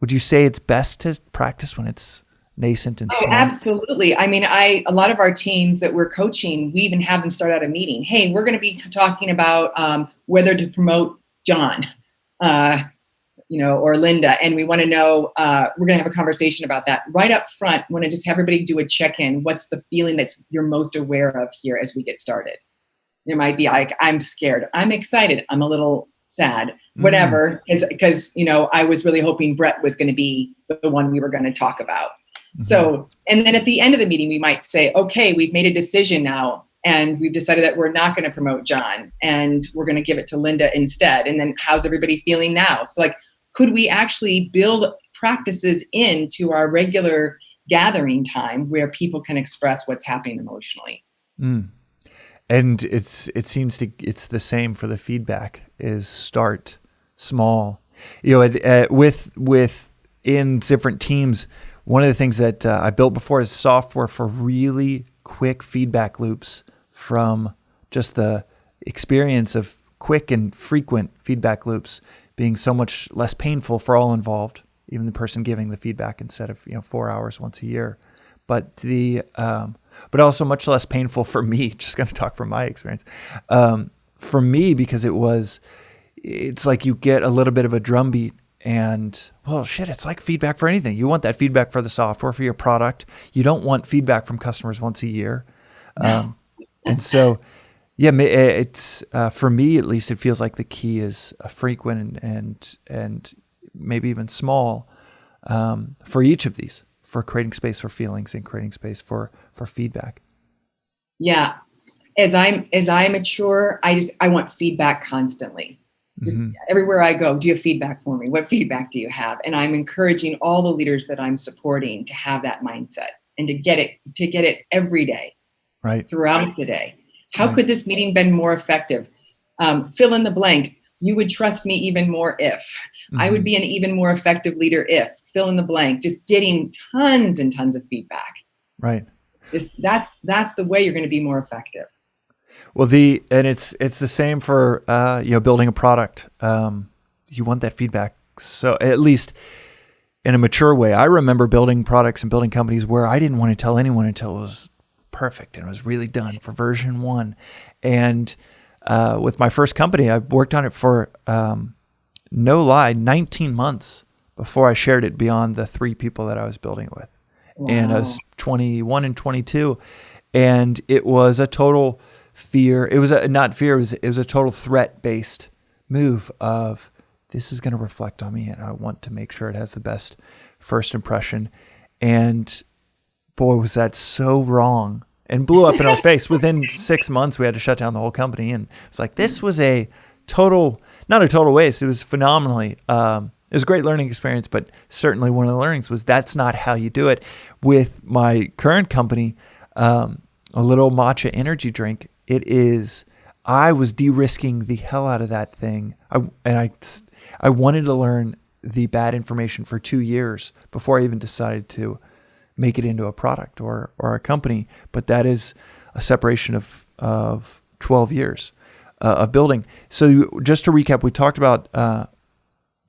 Would you say it's best to practice when it's nascent and small? Absolutely. I mean, a lot of our teams that we're coaching, we even have them start out a meeting. Hey, we're going to be talking about whether to promote John, or Linda, and we want to know, we're going to have a conversation about that right up front. Want to just have everybody do a check-in. What's the feeling that you're most aware of here as we get started? There might be like, I'm scared, I'm excited, I'm a little sad, whatever, because I was really hoping Brett was going to be the one we were going to talk about. So, and then at the end of the meeting, we might say, okay, we've made a decision now, and we've decided that we're not going to promote John, and we're going to give it to Linda instead. And then how's everybody feeling now? So like, could we actually build practices into our regular gathering time where people can express what's happening emotionally? And it's the same for the feedback, is start small. Within different teams, one of the things that I built before is software for really quick feedback loops from just the experience of quick and frequent feedback loops being so much less painful for all involved, even the person giving the feedback, instead of 4 hours once a year. But but also much less painful for me, just going to talk from my experience, for me, because it's like you get a little bit of a drumbeat, and it's like feedback for anything. You want that feedback for the software, for your product. You don't want feedback from customers once a year. And so, it's for me, at least, it feels like the key is frequent and maybe even small, for each of these, for creating space for feelings and creating space for feedback. Yeah. As I mature, I want feedback constantly. Just everywhere I go, do you have feedback for me? What feedback do you have? And I'm encouraging all the leaders that I'm supporting to have that mindset and to get it every day, right, throughout the day. How could this meeting been more effective? Fill in the blank. You would trust me even more if. I would be an even more effective leader if. Fill in the blank. Just getting tons and tons of feedback. Right. That's the way you're going to be more effective. Well, it's the same for building a product. You want that feedback. So at least in a mature way, I remember building products and building companies where I didn't want to tell anyone until it was perfect and it was really done for version 1. And with my first company, I worked on it for no lie, 19 months before I shared it beyond the 3 people that I was building it with. Wow. And I was 21 and 22, and it was a total fear. It was not fear. It was a total threat-based move of, this is going to reflect on me, and I want to make sure it has the best first impression. And boy, was that so wrong, and blew up in our face. Within 6 months, we had to shut down the whole company. And it's like, this was not a total waste. It was phenomenally, it was a great learning experience, but certainly one of the learnings was that's not how you do it. With my current company, a little matcha energy drink, I was de-risking the hell out of that thing. I wanted to learn the bad information for 2 years before I even decided to make it into a product or a company. But that is a separation of 12 years of building. So just to recap, we talked about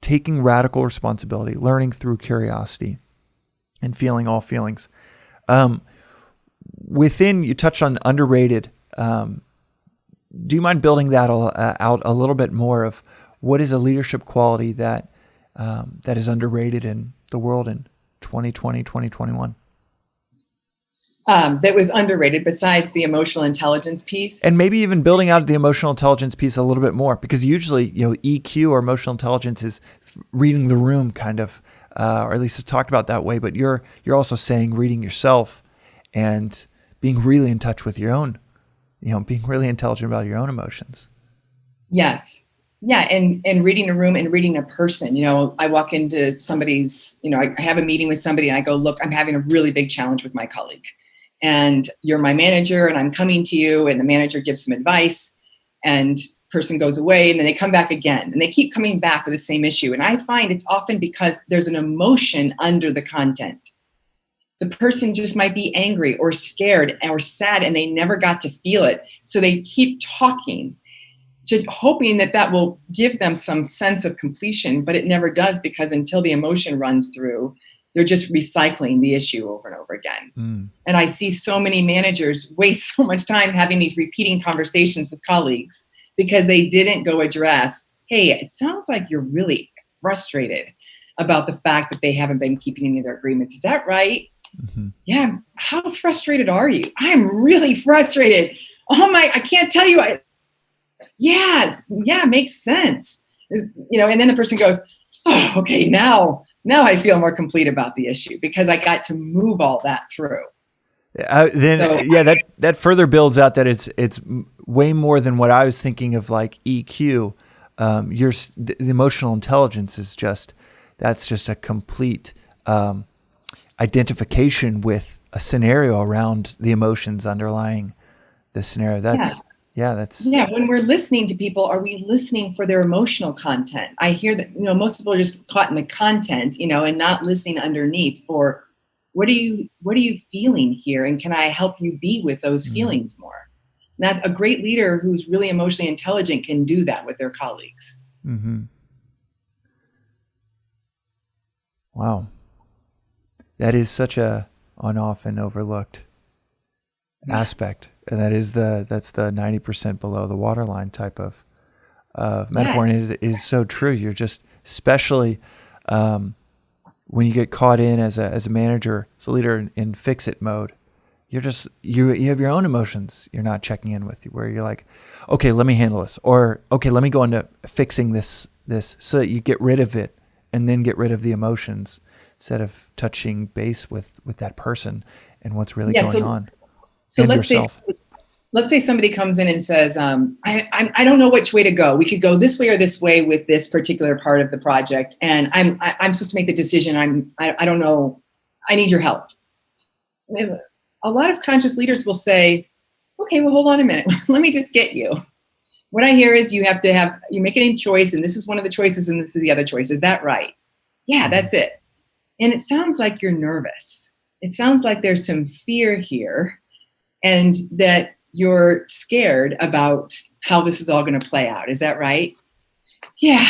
taking radical responsibility, learning through curiosity, and feeling all feelings. You touched on underrated. Do you mind building that out a little bit more of what is a leadership quality that is underrated in the world in 2020, 2021? That was underrated besides the emotional intelligence piece. And maybe even building out the emotional intelligence piece a little bit more, because usually, EQ or emotional intelligence is reading the room kind of, or at least it's talked about that way, but you're also saying reading yourself and being really in touch with your own, being really intelligent about your own emotions. Yes. Yeah. And reading a room and reading a person. I walk into somebody's, I have a meeting with somebody and I go, look, I'm having a really big challenge with my colleague. And you're my manager and I'm coming to you, and the manager gives some advice and person goes away, and then they come back again and they keep coming back with the same issue. And I find it's often because there's an emotion under the content. The person just might be angry or scared or sad and they never got to feel it. So they keep talking, hoping that that will give them some sense of completion, but it never does, because until the emotion runs through, they're just recycling the issue over and over again. And I see so many managers waste so much time having these repeating conversations with colleagues because they didn't go address, hey, it sounds like you're really frustrated about the fact that they haven't been keeping any of their agreements. Is that right? Yeah. How frustrated are you? I'm really frustrated. Oh my, I can't tell you. Yeah, makes sense. And then the person goes, oh, okay, now I feel more complete about the issue because I got to move all that through. That further builds out that it's way more than what I was thinking of, like EQ. The emotional intelligence is that's just a complete identification with a scenario around the emotions underlying the scenario. When we're listening to people, are we listening for their emotional content? I hear that, most people are just caught in the content, and not listening underneath for what are you feeling here? And can I help you be with those feelings more? And that a great leader who's really emotionally intelligent can do that with their colleagues. Wow. That is such a often overlooked aspect. And that's the 90% below the waterline type of metaphor. And it is so true. You're just, especially when you get caught in as a manager, as a leader in fix-it mode, you have your own emotions you're not checking in with, where you're like, okay, let me handle this. Or, okay, let me go into fixing this so that you get rid of it and then get rid of the emotions instead of touching base with that person and what's really going on. So let's say somebody comes in and says, I don't know which way to go. We could go this way or this way with this particular part of the project. And I'm supposed to make the decision. I don't know. I need your help. A lot of conscious leaders will say, okay, well, hold on a minute. Let me just get you. What I hear is you're making a choice, and this is one of the choices, and this is the other choice. Is that right? Yeah, that's it. And it sounds like you're nervous. It sounds like there's some fear here, and that you're scared about how this is all going to play out. Is that right? Yeah,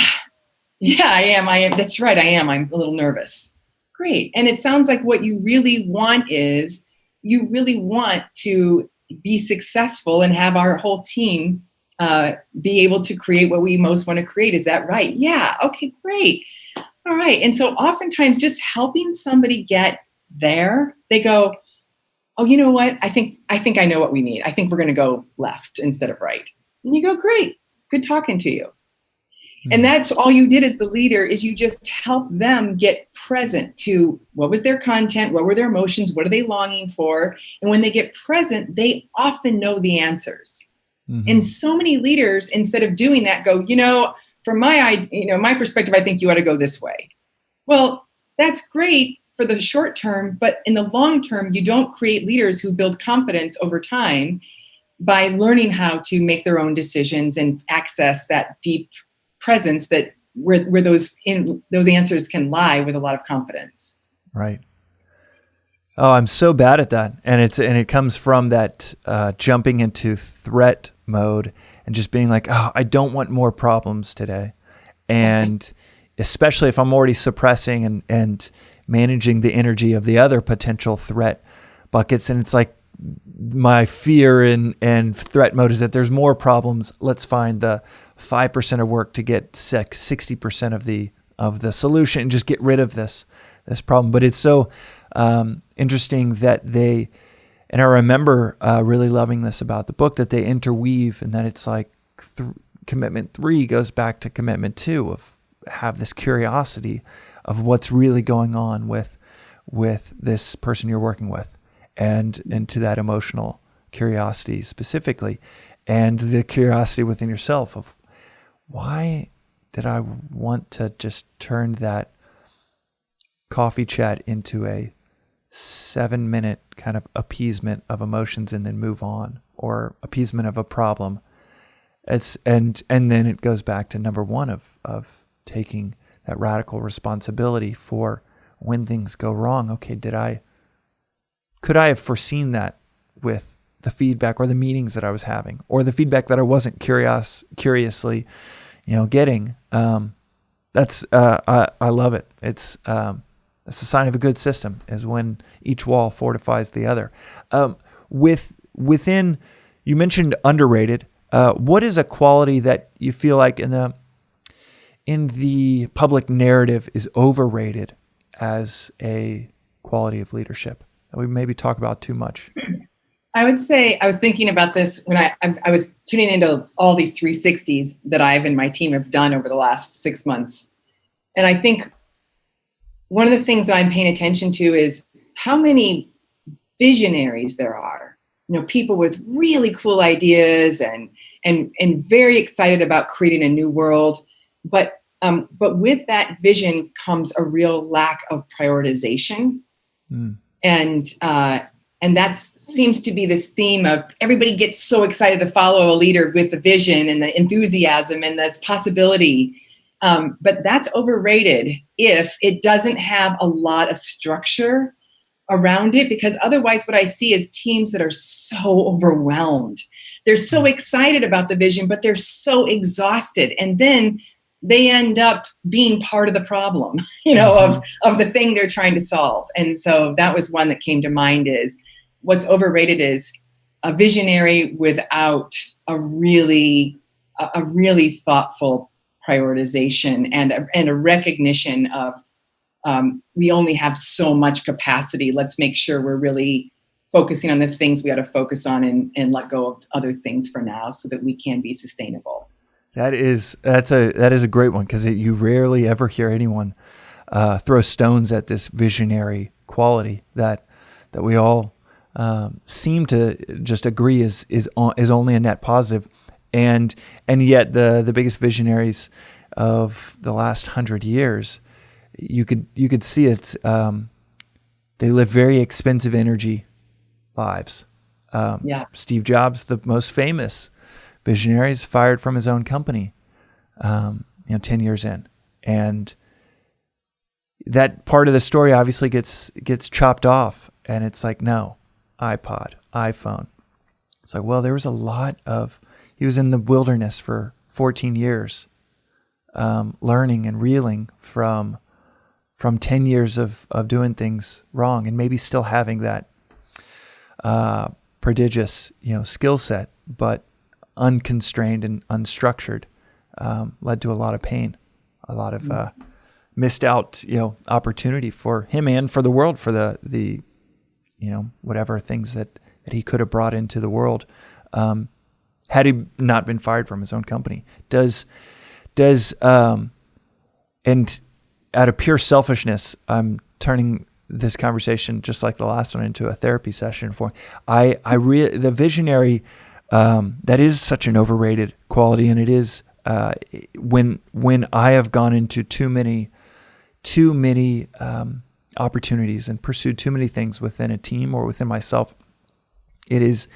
I am. That's right. I am. I'm a little nervous. Great. And it sounds like what you really want is you really want to be successful and have our whole team be able to create what we most want to create. Is that right? Yeah. Okay, great. All right. And so oftentimes just helping somebody get there, they go, oh, you know what? I think I know what we need. I think we're going to go left instead of right. And you go, great. Good talking to you. And that's all you did as the leader, is you just help them get present to what was their content, what were their emotions, what are they longing for? And when they get present, they often know the answers. And so many leaders, instead of doing that, go, from my perspective, I think you ought to go this way. Well, that's great for the short term, but in the long term, you don't create leaders who build confidence over time by learning how to make their own decisions and access that deep presence that where those answers can lie with a lot of confidence. Right. Oh, I'm so bad at that, and it comes from that jumping into threat mode and just being like, oh, I don't want more problems today, and especially if I'm already suppressing and managing the energy of the other potential threat buckets, and it's like my fear and threat mode is that there's more problems. Let's find the 5% of work to get 60% of the solution and just get rid of this problem. But it's so interesting that and I remember really loving this about the book, that they interweave, and that it's like commitment 3 goes back to commitment 2 of have this curiosity of what's really going on with this person you're working with, and to that emotional curiosity specifically, and the curiosity within yourself of why did I want to just turn that coffee chat into a 7-minute kind of appeasement of emotions and then move on, or appeasement of a problem. And then it goes back to number 1 of taking that radical responsibility for when things go wrong. Okay, did I could I have foreseen that with the feedback or the meetings that I was having, or the feedback that I wasn't curiously, getting? I love it. It's a sign of a good system, is when each wall fortifies the other. Within, you mentioned underrated. What is a quality that you feel like in the public narrative is overrated as a quality of leadership that we maybe talk about too much? I would say, I was thinking about this when I was tuning into all these 360s that I and my team have done over the last 6 months. And I think one of the things that I'm paying attention to is how many visionaries there are. People with really cool ideas and very excited about creating a new world. But with that vision comes a real lack of prioritization. And that seems to be this theme of everybody gets so excited to follow a leader with the vision and the enthusiasm and this possibility. But that's overrated if it doesn't have a lot of structure around it, because otherwise what I see is teams that are so overwhelmed. They're so excited about the vision, but they're so exhausted. And then they end up being part of the problem, of the thing they're trying to solve. And so that was one that came to mind, is what's overrated is a visionary without a really thoughtful prioritization and a recognition of we only have so much capacity. Let's make sure we're really focusing on the things we ought to focus on and let go of other things for now so that we can be sustainable. That is a great one, because you rarely ever hear anyone throw stones at this visionary quality that we all seem to just agree is only a net positive, and yet the biggest visionaries of the last 100 years, you could see it. They live very expensive energy lives. Steve Jobs, the most famous visionary, is fired from his own company 10 years in, and that part of the story obviously gets chopped off, and it's like, no, iPod, iPhone. It's like, well, there was he was in the wilderness for 14 years, learning and reeling from 10 years of doing things wrong, and maybe still having that prodigious skill set, but unconstrained and unstructured, led to a lot of pain, a lot of missed out opportunity for him and for the world, for the whatever things that he could have brought into the world, had he not been fired from his own company. And out of pure selfishness, I'm turning this conversation, just like the last one, into a therapy session for the visionary. That is such an overrated quality, and it is when I have gone into too many opportunities and pursued too many things within a team or within myself. It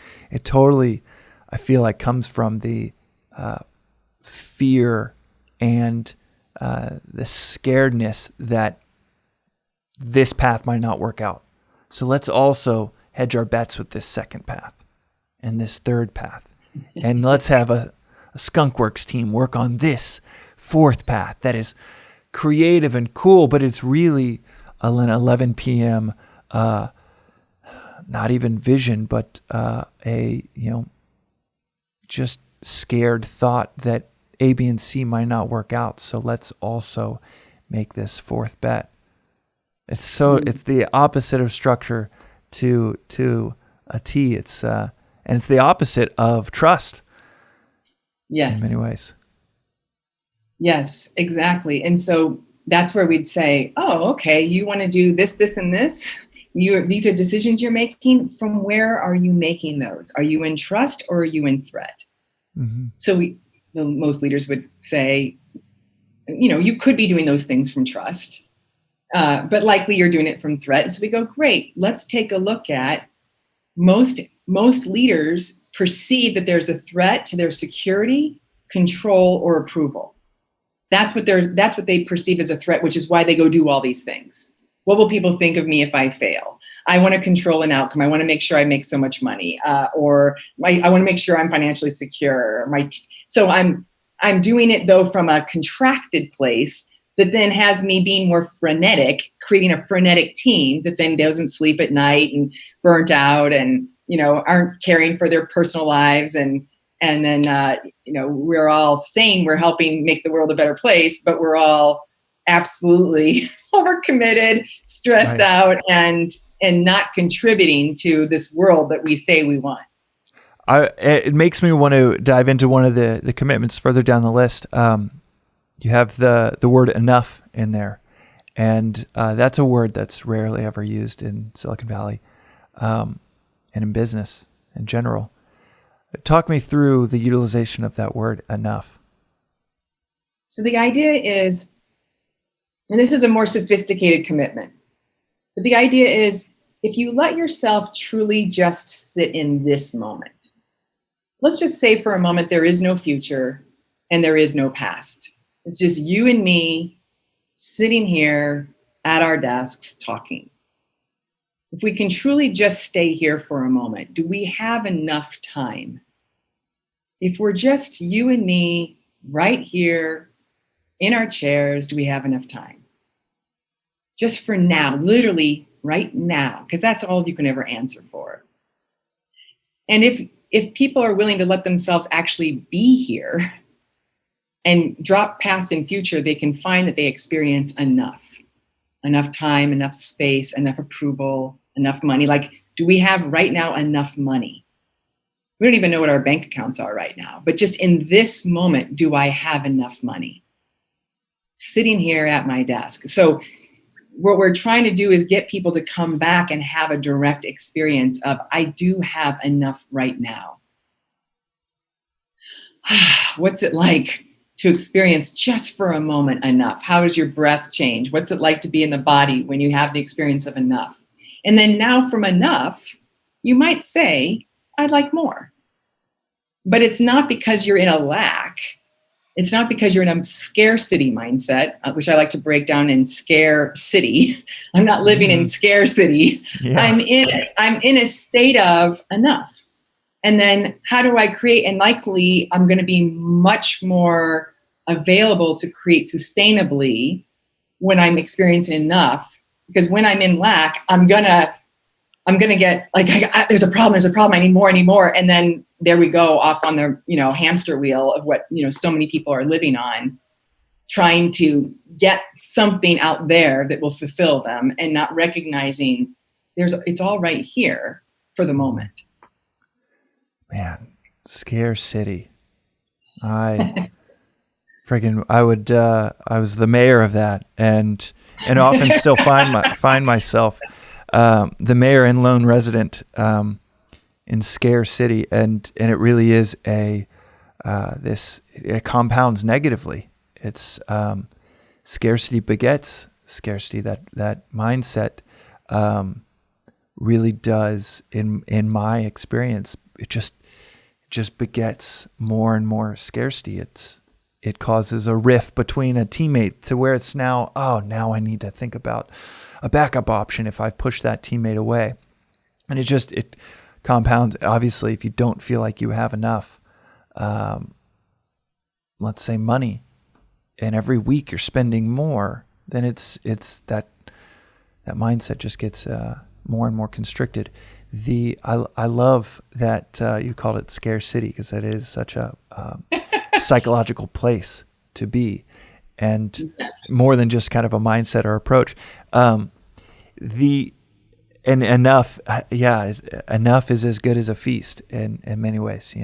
totally, I feel like, comes from the fear and the scaredness that this path might not work out. So let's also hedge our bets with this second path and this third path. And let's have a Skunkworks team work on this fourth path that is creative and cool, but it's really an 11 p.m. Not even vision, but just scared thought that A, B, and C might not work out. So let's also make this fourth bet. It's the opposite of structure to a T. It's the opposite of trust. Yes. In many ways. Yes, exactly. And so that's where we'd say, oh, okay, you want to do this, this, and this. These are decisions you're making. From where are you making those? Are you in trust or are you in threat? Mm-hmm. So most leaders would say, you could be doing those things from trust, but likely you're doing it from threat. And so we go, great, let's take a look at most leaders perceive that there's a threat to their security, control, or approval. That's what they perceive as a threat, which is why they go do all these things. What will people think of me if I fail? I want to control an outcome. I want to make sure I make so much money, or I want to make sure I'm financially secure. So I'm doing it though from a contracted place that then has me being more frenetic, creating a frenetic team that then doesn't sleep at night and burnt out and, aren't caring for their personal lives. And then, we're all saying we're helping make the world a better place, but we're all absolutely overcommitted, stressed out, and not contributing to this world that we say we want. It makes me want to dive into one of the commitments further down the list. You have the word enough in there, and that's a word that's rarely ever used in Silicon Valley and in business in general. Talk me through the utilization of that word enough. So the idea is, and this is a more sophisticated commitment, but the idea is if you let yourself truly just sit in this moment, let's just say for a moment there is no future and there is no past. It's just you and me sitting here at our desks talking. If we can truly just stay here for a moment, do we have enough time? If we're just you and me right here in our chairs, do we have enough time? Just for now, literally right now, because that's all you can ever answer for. And if people are willing to let themselves actually be here and drop past and future, they can find that they experience enough time, enough space, enough approval, enough money. Like, do we have right now enough money? We don't even know what our bank accounts are right now, but just in this moment, do I have enough money? Sitting here at my desk. So what we're trying to do is get people to come back and have a direct experience of, I do have enough right now. What's it like to experience just for a moment enough? How does your breath change? What's it like to be in the body when you have the experience of enough? And then now from enough, you might say, I'd like more. But it's not because you're in a lack. It's not because you're in a scarcity mindset, which I like to break down in scare city. I'm not living in scarcity. Yeah. I'm in a state of enough. And then how do I create? And likely I'm going to be much more available to create sustainably when I'm experiencing enough. Because when I'm in lack, I'm gonna get like, there's a problem. I need more. And then there we go off on the, hamster wheel of what, so many people are living on, trying to get something out there that will fulfill them and not recognizing it's all right here for the moment. Man, scarcity. I was the mayor of that and often still find myself the mayor and lone resident in Scare City, and it really is it compounds negatively. It's scarcity begets scarcity. That mindset really does, in my experience, it just begets more and more scarcity. It causes a rift between a teammate to where it's now I need to think about a backup option if I push that teammate away. And it compounds. Obviously, if you don't feel like you have enough, let's say money, and every week you're spending more, then it's that mindset just gets more and more constricted. I love that you called it Scare City, because that is such a psychological place to be, and more than just kind of a mindset or approach. Enough is as good as a feast in many ways.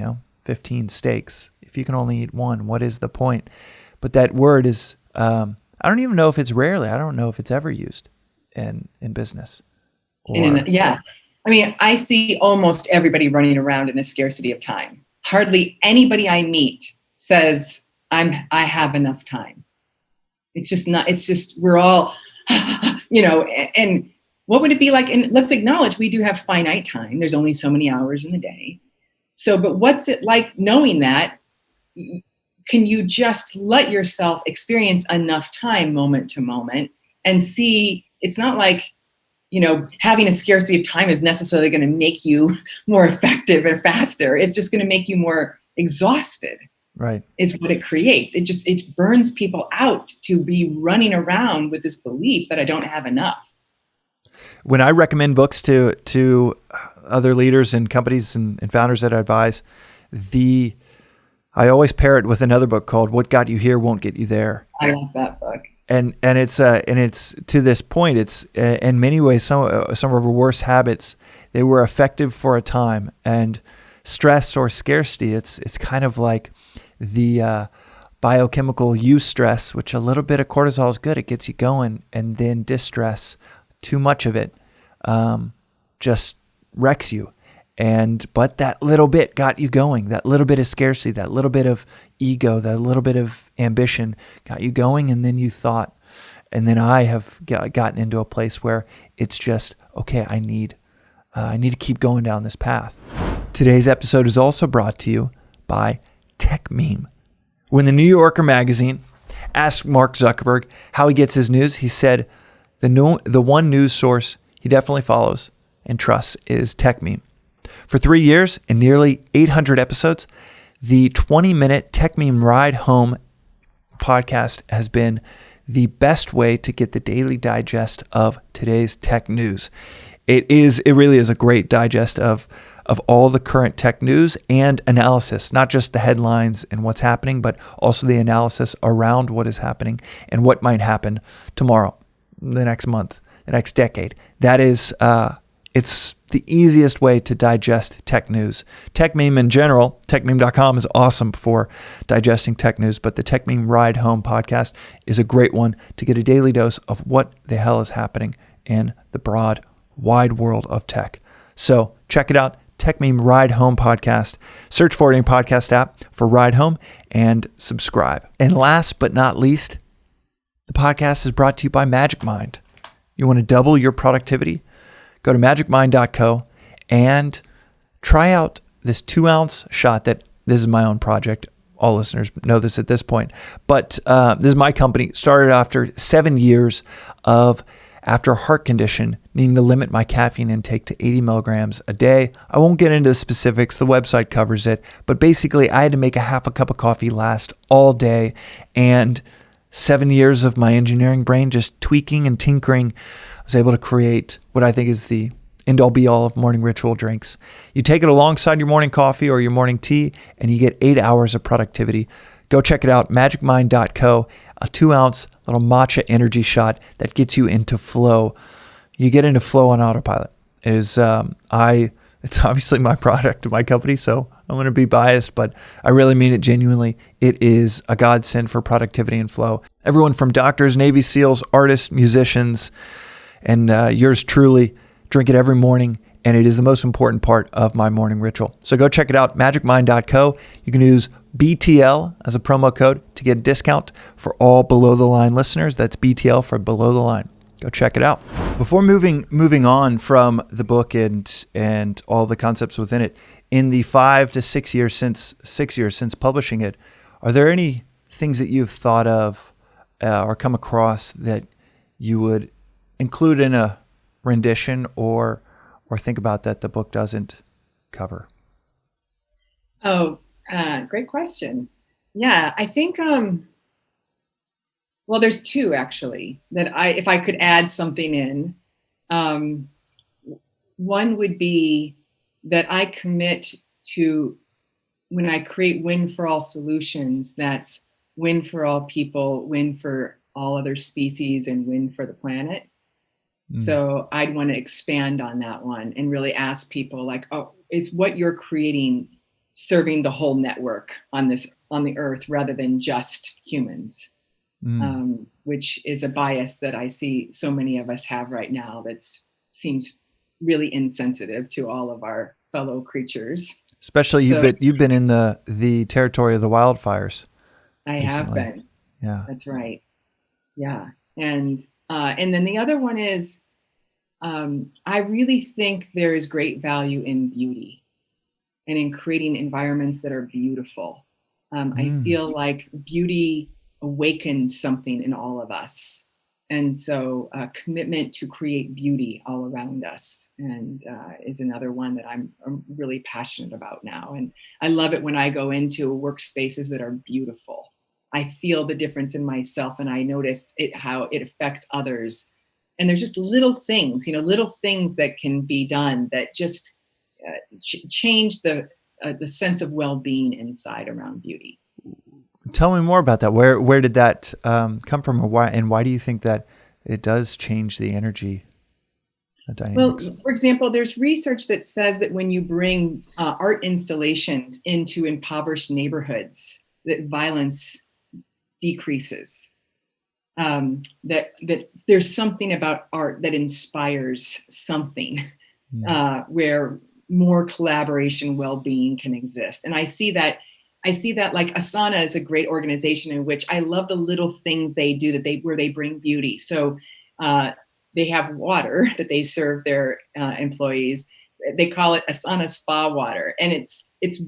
15 steaks. If you can only eat one, what is the point? But that word is, I don't even know if it's I don't know if it's ever used in business. I mean, I see almost everybody running around in a scarcity of time. Hardly anybody I meet says, I have enough time. It's just we're all, and what would it be like? And let's acknowledge we do have finite time. There's only so many hours in the day. So, but what's it like knowing that? Can you just let yourself experience enough time moment to moment and see it's not like having a scarcity of time is necessarily going to make you more effective or faster. It's just going to make you more exhausted. Right. Is what it creates. It burns people out to be running around with this belief that I don't have enough. When I recommend books to other leaders and companies and founders that I advise, I always pair it with another book called "What Got You Here Won't Get You There." I love that book. And it's to this point, it's in many ways some of our worst habits. They were effective for a time, and stress or scarcity. It's kind of like the biochemical eustress, which a little bit of cortisol is good. It gets you going, and then distress, too much of it, just wrecks you. But that little bit got you going. That little bit of scarcity, that little bit of ego, that little bit of ambition got you going. And then you thought, and then I have gotten into a place where it's just, okay, I need to keep going down this path. Today's episode is also brought to you by TechMeme. When the New Yorker magazine asked Mark Zuckerberg how he gets his news, he said the one news source he definitely follows and trusts is TechMeme. For 3 years and nearly 800 episodes, the 20-minute TechMeme Ride Home podcast has been the best way to get the daily digest of today's tech news. It really is a great digest of all the current tech news and analysis, not just the headlines and what's happening, but also the analysis around what is happening and what might happen tomorrow, the next month, the next decade. That is, it's the easiest way to digest tech news. TechMeme in general, techmeme.com is awesome for digesting tech news, but the TechMeme Ride Home podcast is a great one to get a daily dose of what the hell is happening in the broad, wide world of tech. So check it out, TechMeme Ride Home podcast. Search for it in your podcast app for Ride Home and subscribe. And last but not least, the podcast is brought to you by Magic Mind. You want to double your productivity? Go to magicmind.co and try out this 2-ounce shot this is my own project. All listeners know this at this point, but this is my company. Started after 7 years after a heart condition, needing to limit my caffeine intake to 80 milligrams a day. I won't get into the specifics. The website covers it, but basically I had to make a half a cup of coffee last all day, and 7 years of my engineering brain just tweaking and tinkering, I was able to create what I think is the end-all be-all of morning ritual drinks. You take it alongside your morning coffee or your morning tea, and you get 8 hours of productivity. Go check it out, magicmind.co, a 2-ounce little matcha energy shot that gets you into flow. You get into flow on autopilot. It's obviously my product, my company, so I'm going to be biased, but I really mean it genuinely. It is a godsend for productivity and flow. Everyone from doctors, Navy SEALs, artists, musicians, and yours truly drink it every morning, and it is the most important part of my morning ritual. So go check it out, magicmind.co. You can use BTL as a promo code to get a discount for all below the line listeners. That's BTL for below the line. Go check it out. Before moving on from the book and all the concepts within it, in the 5 to 6 years since publishing it, are there any things that you've thought of or come across that you would include in a rendition or think about that the book doesn't cover? Great question. Yeah, I think, well, there's two actually that if I could add something in, one would be that I commit to, when I create win for all solutions, that's win for all people, win for all other species, and win for the planet. So I'd want to expand on that one and really ask people like, oh, is what you're creating serving the whole network on the earth rather than just humans, which is a bias that I see so many of us have right now that seems really insensitive to all of our fellow creatures. Especially you've been in the territory of the wildfires. I recently. have been. Yeah, that's right. Yeah, and then the other one is, I really think there is great value in beauty and in creating environments that are beautiful. I feel like beauty awakens something in all of us. And so commitment to create beauty all around us and is another one that I'm really passionate about now. And I love it when I go into workspaces that are beautiful. I feel the difference in myself and I notice how it affects others. And there's just little things, little things that can be done that just change the sense of well-being inside around beauty. Tell me more about that. Where did that come from, or why do you think that it does change the energy dynamics? Well, for example, there's research that says that when you bring art installations into impoverished neighborhoods, that violence decreases. That there's something about art that inspires something where more collaboration, well-being can exist, and I see that like Asana is a great organization in which I love the little things they do where they bring beauty. So they have water that they serve their employees. They call it Asana spa water, and it's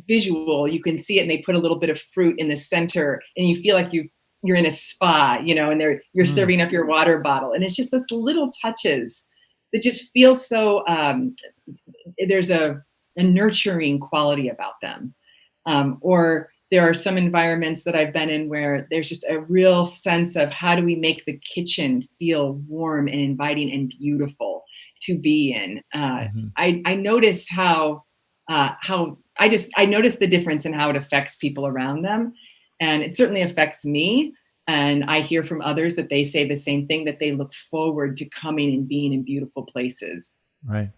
visual. You can see it, and they put a little bit of fruit in the center, and you feel like you're in a spa, and you're serving up your water bottle, and it's just those little touches that just feel so. There's a nurturing quality about them. Or there are some environments that I've been in where there's just a real sense of how do we make the kitchen feel warm and inviting and beautiful to be in. I notice how I notice the difference in how it affects people around them, and it certainly affects me. And I hear from others that they say the same thing, that they look forward to coming and being in beautiful places. Right.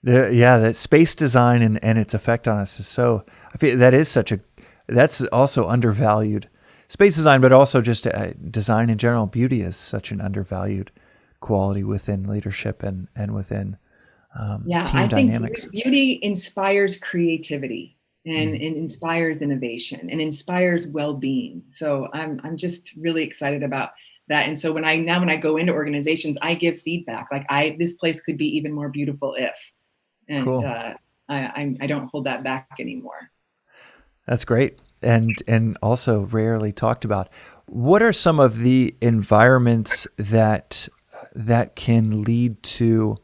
That space design and its effect on us is so, I feel that's also undervalued. Space design, but also just design in general, beauty is such an undervalued quality within leadership and within team dynamics. Think beauty inspires creativity and inspires innovation and inspires well-being. So I'm just really excited about that. And so when I go into organizations, I give feedback. Like this place could be even more beautiful if. And cool. I don't hold that back anymore. That's great. And also rarely talked about. What are some of the environments that can lead to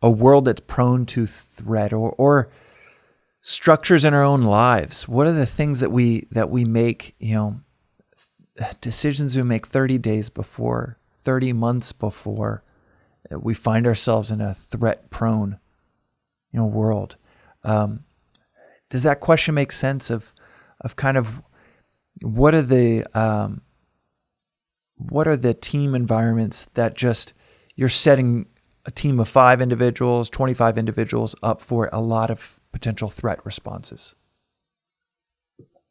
a world that's prone to threat or structures in our own lives? What are the things that we make, decisions we make 30 days before, 30 months before we find ourselves in a threat-prone world? Does that question make sense of kind of what are the team environments that just you're setting a team of 5 individuals, 25 individuals up for a lot of potential threat responses?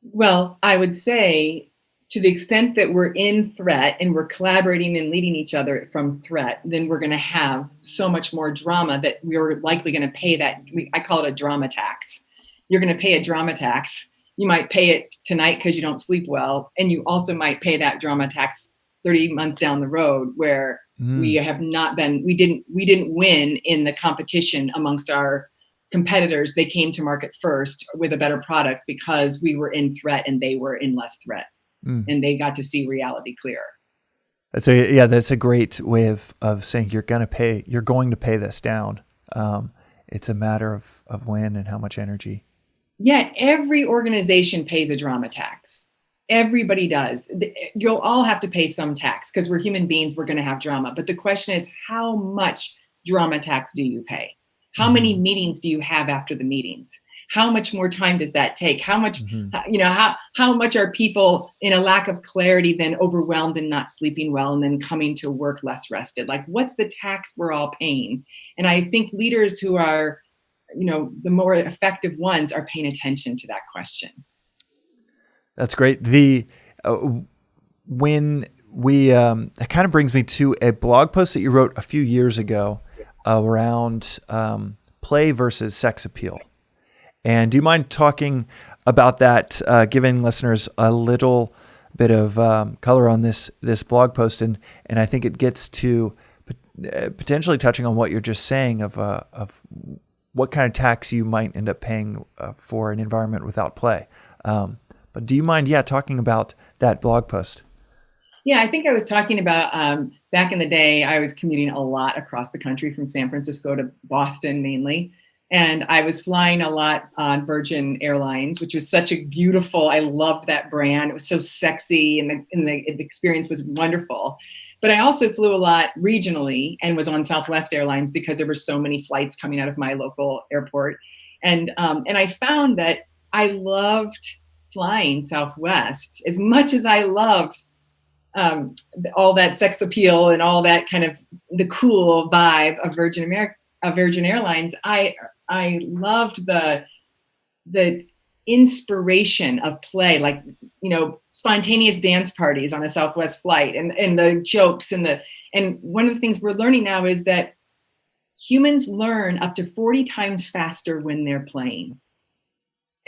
Well, I would say to the extent that we're in threat and we're collaborating and leading each other from threat, then we're going to have so much more drama that we're likely going to pay that. I call it a drama tax. You're going to pay a drama tax. You might pay it tonight because you don't sleep well. And you also might pay that drama tax 30 months down the road where we didn't win in the competition amongst our competitors. They came to market first with a better product because we were in threat and they were in less threat. And they got to see reality clearer. That's a great way of saying you're going to pay this down. It's a matter of when and how much energy. Yeah, every organization pays a drama tax. Everybody does. You'll all have to pay some tax because we're human beings. We're going to have drama. But the question is, how much drama tax do you pay? How many meetings do you have after the meetings? How much more time does that take? How much, how much are people in a lack of clarity then overwhelmed and not sleeping well and then coming to work less rested? Like, what's the tax we're all paying? And I think leaders who are, the more effective ones are paying attention to that question. That's great. When we, that kind of brings me to a blog post that you wrote a few years ago around play versus sex appeal. And do you mind talking about that, giving listeners a little bit of color on this blog post? And I think it gets to potentially touching on what you're just saying of what kind of tax you might end up paying for an environment without play. But do you mind, talking about that blog post? Yeah, I think I was talking about back in the day, I was commuting a lot across the country from San Francisco to Boston mainly. And I was flying a lot on Virgin Airlines, which was such a beautiful, I loved that brand. It was so sexy and the experience was wonderful. But I also flew a lot regionally and was on Southwest Airlines because there were so many flights coming out of my local airport. And I found that I loved flying Southwest as much as I loved all that sex appeal and all that kind of the cool vibe of Virgin Airlines. I loved the inspiration of play, like, spontaneous dance parties on a Southwest flight and the jokes and one of the things we're learning now is that humans learn up to 40 times faster when they're playing.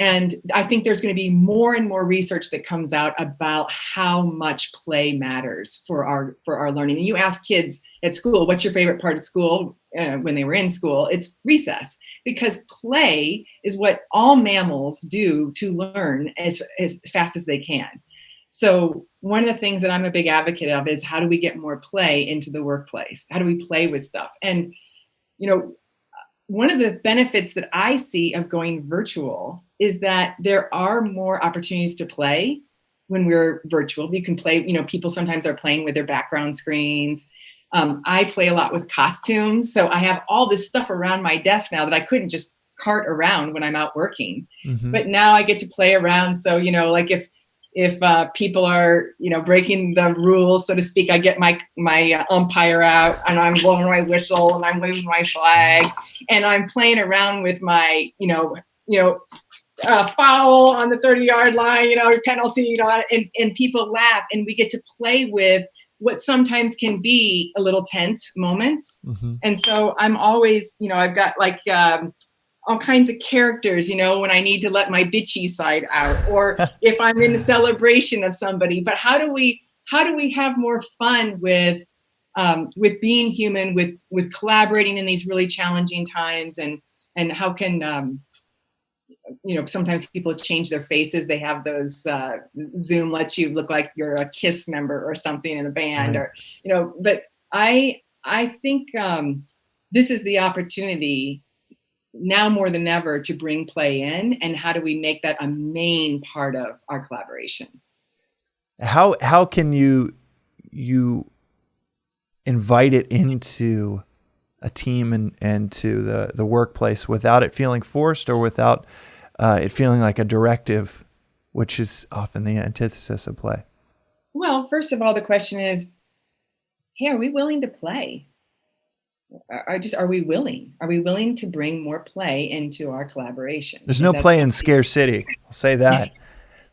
And I think there's going to be more and more research that comes out about how much play matters for our learning. And you ask kids at school, what's your favorite part of school when they were in school? It's recess, because play is what all mammals do to learn as fast as they can. So one of the things that I'm a big advocate of is how do we get more play into the workplace? How do we play with stuff? And, one of the benefits that I see of going virtual is that there are more opportunities to play when we're virtual. You can play, people sometimes are playing with their background screens. I play a lot with costumes. So I have all this stuff around my desk now that I couldn't just cart around when I'm out working. Mm-hmm. But now I get to play around. So, like if people are, breaking the rules, so to speak, I get my umpire out and I'm blowing my whistle and I'm waving my flag and I'm playing around with my, foul on the 30-yard line, penalty, and people laugh and we get to play with what sometimes can be a little tense moments. Mm-hmm. And so I'm always, I've got like, all kinds of characters, when I need to let my bitchy side out, or if I'm in the celebration of somebody. But how do we have more fun with being human, with collaborating in these really challenging times, and how can sometimes people change their faces. They have those Zoom lets you look like you're a KISS member or something in a band, right. Or But I think this is the opportunity now more than ever to bring play in, and how do we make that a main part of our collaboration? How can you invite it into a team and to the workplace without it feeling forced or without it feeling like a directive, which is often the antithesis of play? Well, first of all, the question is, hey, are we willing to play? Are we willing? Are we willing to bring more play into our collaboration? There's no play in Scare City. I'll say that.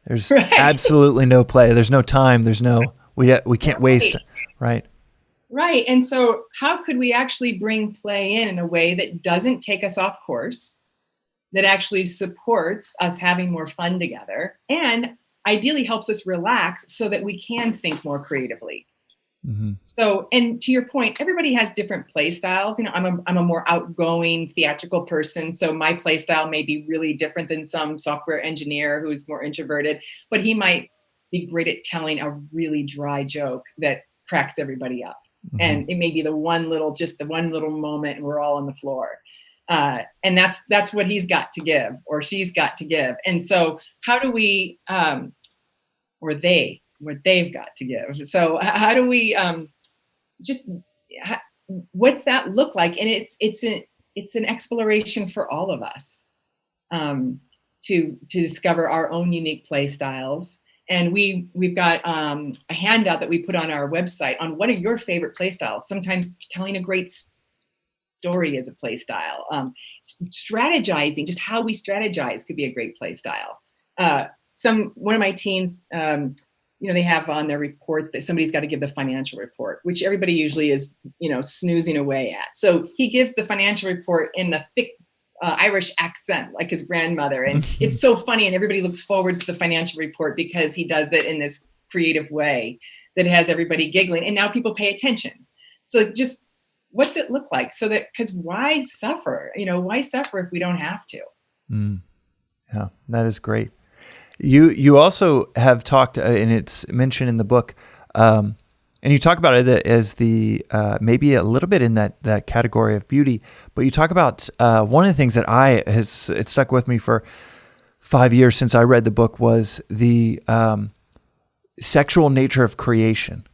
There's absolutely no play. There's no time. There's no, we can't waste. Right. Right. And so how could we actually bring play in a way that doesn't take us off course, that actually supports us having more fun together, and ideally helps us relax so that we can think more creatively? Mm-hmm. So, and to your point, everybody has different play styles. I'm a more outgoing theatrical person. So my play style may be really different than some software engineer who's more introverted, but he might be great at telling a really dry joke that cracks everybody up. Mm-hmm. And it may be the one little moment and we're all on the floor. And that's what he's got to give, or she's got to give. And so how do we, what they've got to give. So how do we what's that look like? And it's an exploration for all of us to discover our own unique play styles. And we've got a handout that we put on our website on what are your favorite play styles. Sometimes telling a great story is a play style. Strategizing, just how we strategize could be a great play style. One of my teams, they have on their reports that somebody's got to give the financial report, which everybody usually is, snoozing away at. So he gives the financial report in the thick Irish accent, like his grandmother. And it's so funny. And everybody looks forward to the financial report because he does it in this creative way that has everybody giggling. And now people pay attention. So just what's it look like? So that, because why suffer? Why suffer if we don't have to? Yeah, that is great. You also have talked, and it's mentioned in the book, And you talk about it as the maybe a little bit in that category of beauty, but you talk about one of the things that it stuck with me for 5 years since I read the book was the sexual nature of creation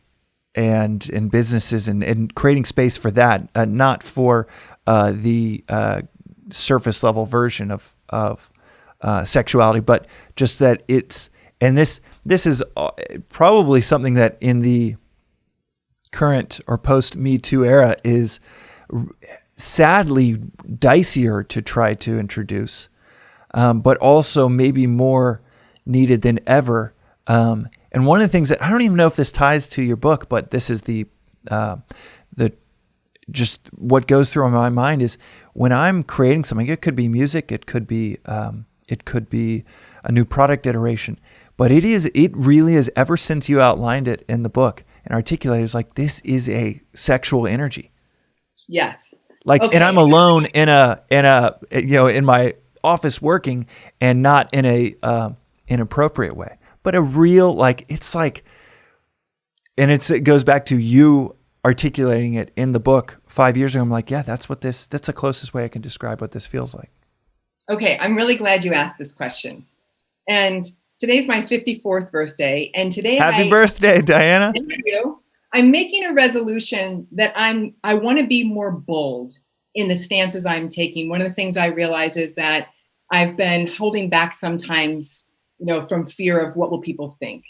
and in businesses and creating space for that, not for the surface level version of sexuality, but just that it's, and this is probably something that in the current or post Me Too era is sadly dicier to try to introduce, but also maybe more needed than ever. And one of the things that I don't even know if this ties to your book, but this is the just what goes through my mind is when I'm creating something. It could be music, it could be a new product iteration, but it really is. Ever since you outlined it in the book and articulated, it's like this is a sexual energy. Yes. Like, okay. And I'm alone in my office working, and not in a inappropriate way, but a real, like, it's like, and it goes back to you articulating it in the book 5 years ago. I'm like, yeah, that's the closest way I can describe what this feels like. Okay. I'm really glad you asked this question. And today's my 54th birthday. And today, Happy birthday, Diana. Thank you. I'm making a resolution that I want to be more bold in the stances I'm taking. One of the things I realize is that I've been holding back sometimes, from fear of what will people think.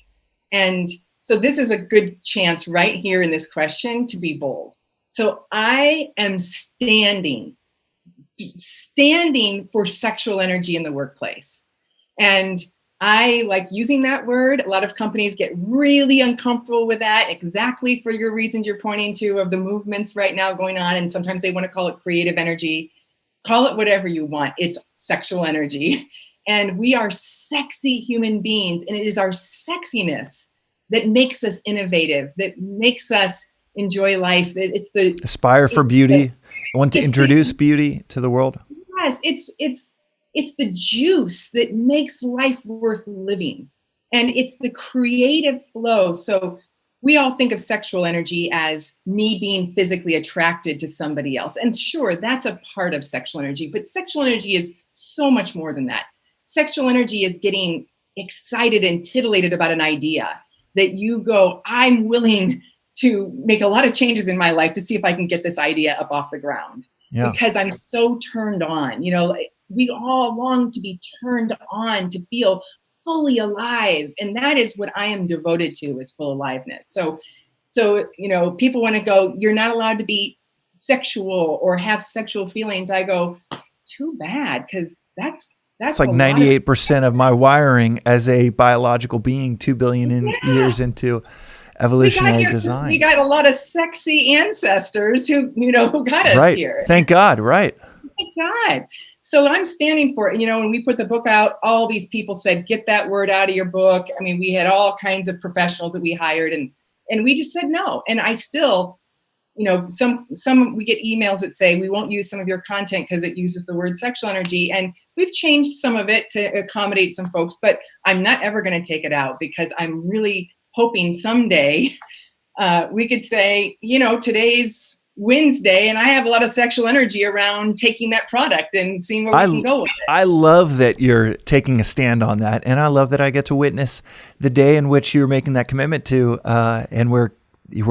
And so this is a good chance right here in this question to be bold. So I am standing for sexual energy in the workplace. And I like using that word. A lot of companies get really uncomfortable with that, exactly for your reasons you're pointing to of the movements right now going on. And sometimes they want to call it creative energy. Call it whatever you want. It's sexual energy. And we are sexy human beings. And it is our sexiness that makes us innovative, that makes us enjoy life. It's the aspire for beauty. I want to introduce beauty to the world. Yes, it's the juice that makes life worth living. And it's the creative flow. So we all think of sexual energy as me being physically attracted to somebody else. And sure, that's a part of sexual energy, but sexual energy is so much more than that. Sexual energy is getting excited and titillated about an idea that you go, I'm willing to make a lot of changes in my life to see if I can get this idea up off the ground. Yeah. Because I'm so turned on. We all long to be turned on, to feel fully alive. And that is what I am devoted to, is full aliveness. So people want to go, you're not allowed to be sexual or have sexual feelings. I go, too bad, because that's it's like 98% of my wiring as a biological being, 2 billion years into evolutionary design. We got a lot of sexy ancestors who got us right. here. Thank God. Right. Thank God. So I'm standing for it. When we put the book out, all these people said, get that word out of your book. I mean, we had all kinds of professionals that we hired, and we just said no. And I still, some we get emails that say we won't use some of your content because it uses the word sexual energy. And we've changed some of it to accommodate some folks, but I'm not ever going to take it out, because I'm really hoping someday we could say, today's Wednesday, and I have a lot of sexual energy around taking that product and seeing where we can go with it. I love that you're taking a stand on that, and I love that I get to witness the day in which you're making that commitment to, and we're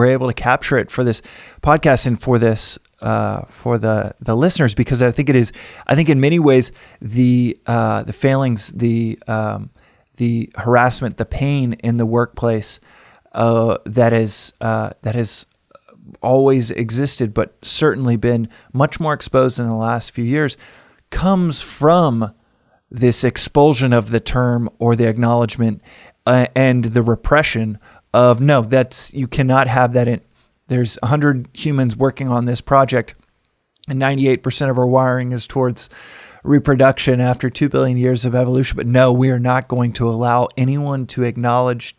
able to capture it for this podcast and for this for the listeners, because I think in many ways the failings, the harassment, the pain in the workplace that has always existed, but certainly been much more exposed in the last few years, comes from this expulsion of the term or the acknowledgement and the repression of, no, you cannot have that in. There's 100 humans working on this project, and 98% of our wiring is towards reproduction after 2 billion years of evolution. But no, we are not going to allow anyone to acknowledge,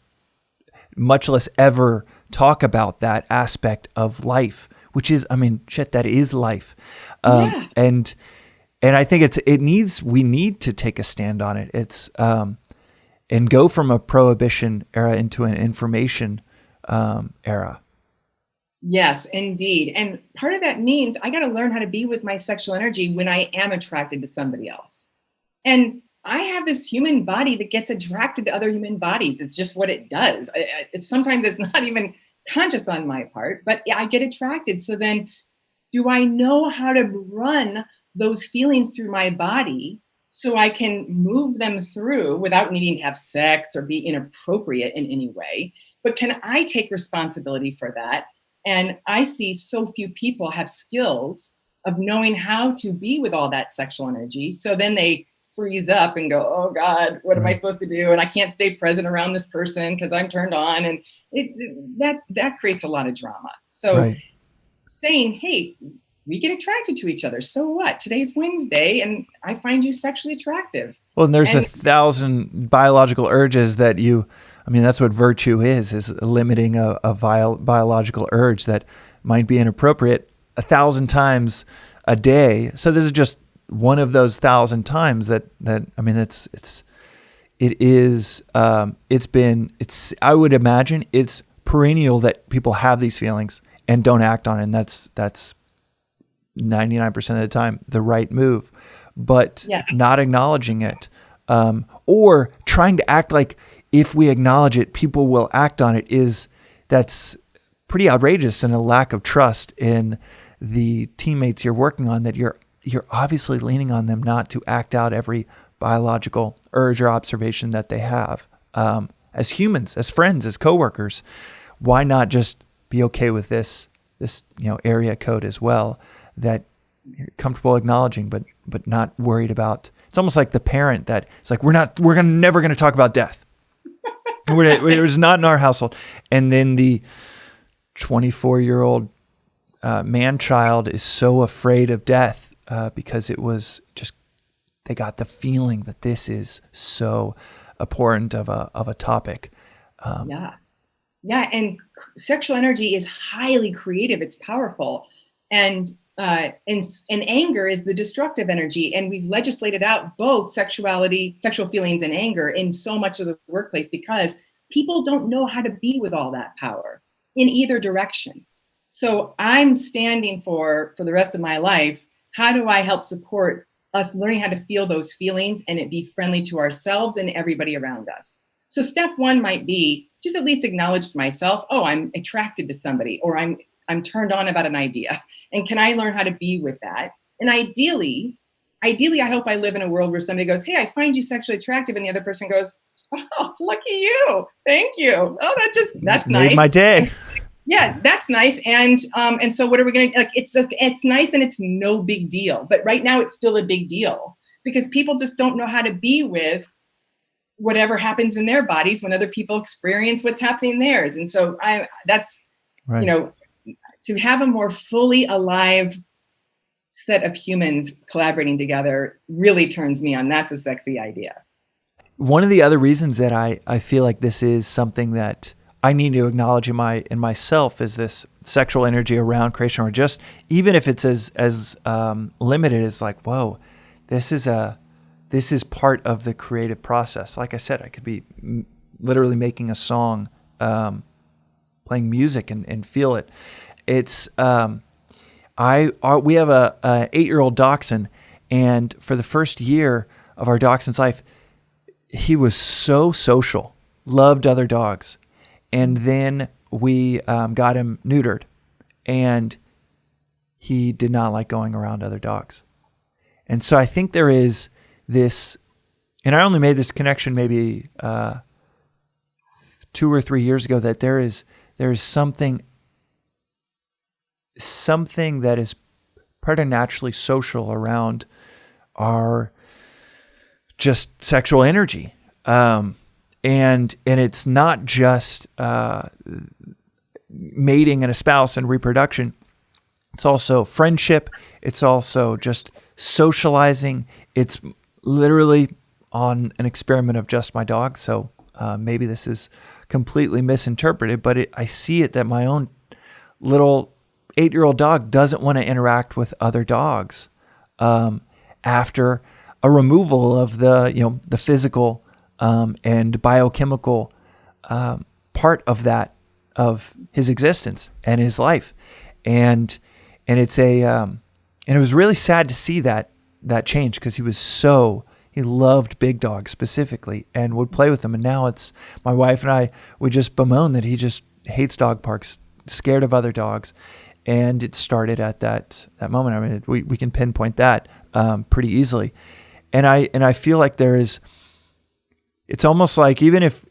much less ever talk about that aspect of life, which is, that is life. Yeah. And I think we need to take a stand on it. It's, and go from a prohibition era into an information era. Yes, indeed. And part of that means I got to learn how to be with my sexual energy when I am attracted to somebody else. And I have this human body that gets attracted to other human bodies. It's just what it does. Sometimes it's not even conscious on my part, but I get attracted. So then, do I know how to run those feelings through my body so I can move them through without needing to have sex or be inappropriate in any way? But can I take responsibility for that? And I see so few people have skills of knowing how to be with all that sexual energy. So then they freeze up and go, oh God, what am I supposed to do? And I can't stay present around this person because I'm turned on. And that creates a lot of drama. So saying, hey, we get attracted to each other. So what? Today's Wednesday and I find you sexually attractive. Well, and there's 1,000 biological urges that that's what virtue is limiting a biological urge that might be inappropriate 1,000 times a day. So this is just one of those 1,000 times I would imagine it's perennial that people have these feelings and don't act on it. And that's 99% of the time the right move, but not acknowledging it, or trying to act like if we acknowledge it, people will act on it that's pretty outrageous and a lack of trust in the teammates you're working on, that you're obviously leaning on them not to act out every biological urge or observation that they have. As humans, as friends, as coworkers, why not just be okay with this area code as well, that you're comfortable acknowledging, but not worried about. It's almost like the parent that it's like, we're never going to talk about death. It was not in our household. And then the 24-year-old man-child is so afraid of death because it was just, they got the feeling that this is so abhorrent of a topic. And sexual energy is highly creative. It's powerful. And anger is the destructive energy. And we've legislated out both sexual feelings and anger in so much of the workplace because people don't know how to be with all that power in either direction. So I'm standing for the rest of my life, how do I help support us learning how to feel those feelings and it be friendly to ourselves and everybody around us? So step one might be just at least acknowledge to myself, oh, I'm attracted to somebody, or I'm turned on about an idea. And can I learn how to be with that? And ideally, I hope I live in a world where somebody goes, hey, I find you sexually attractive. And the other person goes, oh, lucky you. Thank you. Oh, that's nice. Made my day. Yeah, that's nice. And so what are we going to, it's nice and it's no big deal. But right now it's still a big deal because people just don't know how to be with whatever happens in their bodies when other people experience what's happening in theirs. And so to have a more fully alive set of humans collaborating together really turns me on. That's a sexy idea. One of the other reasons that I feel like this is something that I need to acknowledge in myself is this sexual energy around creation, or just even if it's as limited as like, whoa, this is part of the creative process. Like I said, I could be literally making a song, playing music and feel it. It's we have a 8-year-old dachshund, and for the first year of our dachshund's life, he was so social, loved other dogs, and then we got him neutered, and he did not like going around other dogs, and so I think there is this, and I only made this connection maybe 2 or 3 years ago, that there is something that is preternaturally social around our just sexual energy, and it's not just mating and a spouse and reproduction. It's also friendship. It's also just socializing. It's literally on an experiment of just my dog. So maybe this is completely misinterpreted, but I see it that my own little 8-year-old dog doesn't want to interact with other dogs after a removal of the physical and biochemical part of that of his existence and his life. And it's and it was really sad to see that change, because he loved big dogs specifically and would play with them. And now it's my wife and I, we just bemoan that he just hates dog parks, scared of other dogs. And it started at that moment. I mean, we can pinpoint that pretty easily. And I feel like it's almost like even if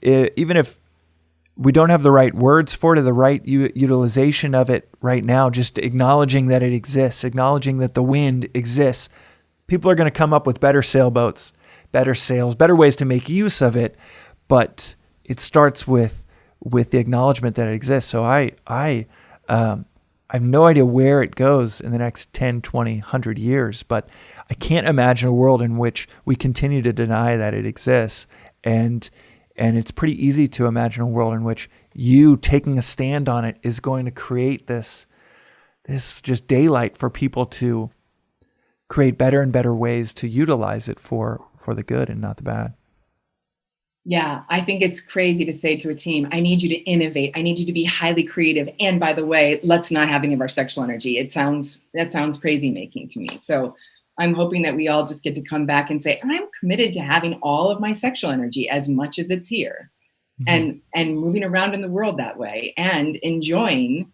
we don't have the right words for it or the right utilization of it right now, just acknowledging that it exists, acknowledging that the wind exists, people are going to come up with better sailboats, better sails, better ways to make use of it. But it starts with the acknowledgement that it exists. So I have no idea where it goes in the next 10, 20, 100 years, but I can't imagine a world in which we continue to deny that it exists. And it's pretty easy to imagine a world in which you taking a stand on it is going to create this just daylight for people to create better and better ways to utilize it for the good and not the bad. Yeah, I think it's crazy to say to a team, I need you to innovate. I need you to be highly creative. And by the way, let's not have any of our sexual energy. That sounds crazy making to me. So I'm hoping that we all just get to come back and say, I'm committed to having all of my sexual energy as much as it's here, and moving around in the world that way and enjoying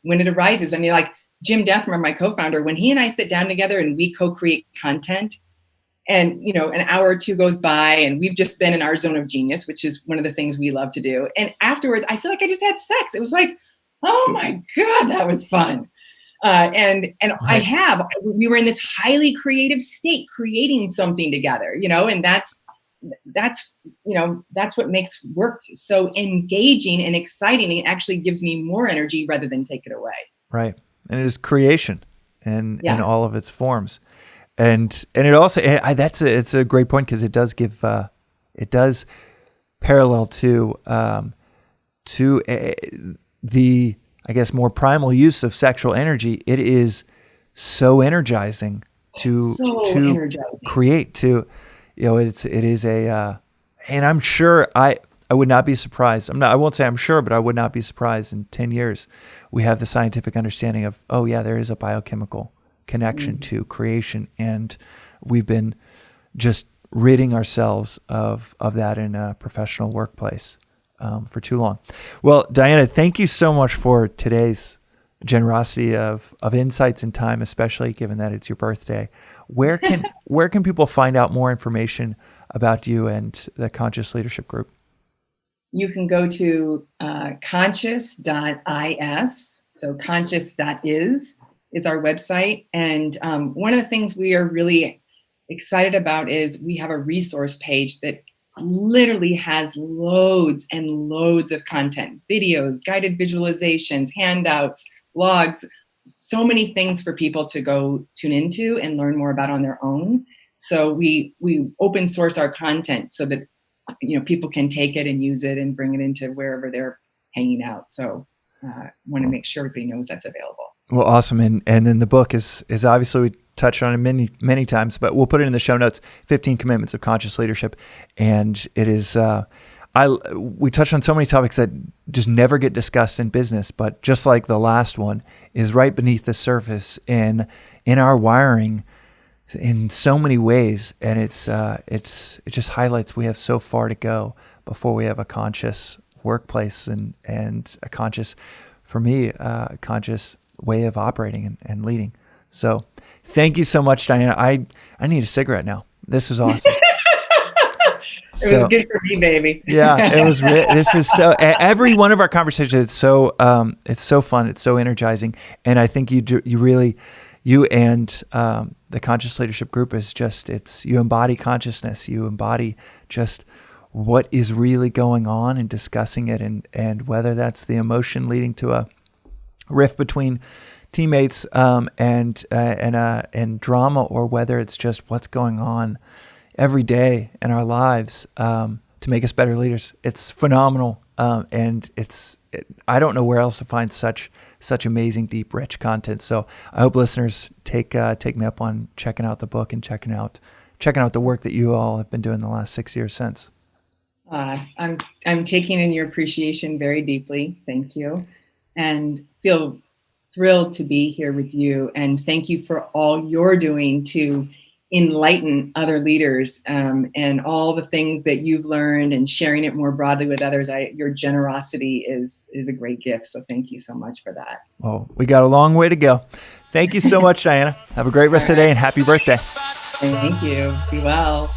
when it arises. I mean, like Jim Defmer, my co-founder, when he and I sit down together and we co-create content, and, an hour or two goes by and we've just been in our zone of genius, which is one of the things we love to do. And afterwards, I feel like I just had sex. It was like, oh my God, that was fun. And right. We were in this highly creative state, creating something together, and that's what makes work so engaging and exciting. It actually gives me more energy rather than take it away. Right. And it is creation in all of its forms. And it also, it's a great point, because it does give, it does parallel to the, I guess, more primal use of sexual energy. It is so energizing to create, it is and I'm sure I would not be surprised. I won't say I'm sure, but I would not be surprised in 10 years we have the scientific understanding of, oh yeah, there is a biochemical connection to creation, and we've been just ridding ourselves of that in a professional workplace for too long. Well, Diana, thank you so much for today's generosity of insights and time, especially given that it's your birthday. Where can people find out more information about you and the Conscious Leadership Group? You can go to conscious.is. So conscious.is is our website. And one of the things we are really excited about is we have a resource page that literally has loads and loads of content, videos, guided visualizations, handouts, blogs, so many things for people to go tune into and learn more about on their own. So we open source our content so that people can take it and use it and bring it into wherever they're hanging out. So want to make sure everybody knows that's available. Well, awesome. And then the book is obviously, we touched on it many, many times, but we'll put it in the show notes, 15 Commitments of Conscious Leadership. And it is, we touched on so many topics that just never get discussed in business, but just like the last one is right beneath the surface in our wiring in so many ways. And it just highlights we have so far to go before we have a conscious workplace and a conscious, for me, a conscious way of operating and leading. So thank you so much, Diana. I need a cigarette now. This is awesome. It was good for me, baby. Yeah, it was. This is so. Every one of our conversations, it's so fun. It's so energizing, and I think you and the Conscious Leadership Group is just. You embody consciousness. You embody just what is really going on and discussing it, and whether that's the emotion leading to a rift between teammates and drama, or whether it's just what's going on every day in our lives to make us better leaders. It's phenomenal, and I don't know where else to find such amazing, deep, rich content. So I hope listeners take me up on checking out the book and checking out the work that you all have been doing the last 6 years since. I'm taking in your appreciation very deeply. Thank you, and feel thrilled to be here with you. And thank you for all you're doing to enlighten other leaders, and all the things that you've learned and sharing it more broadly with others. Your generosity is a great gift. So thank you so much for that. Well, we got a long way to go. Thank you so much, Diana. Have a great rest of the day and happy birthday. Thank you. Be well.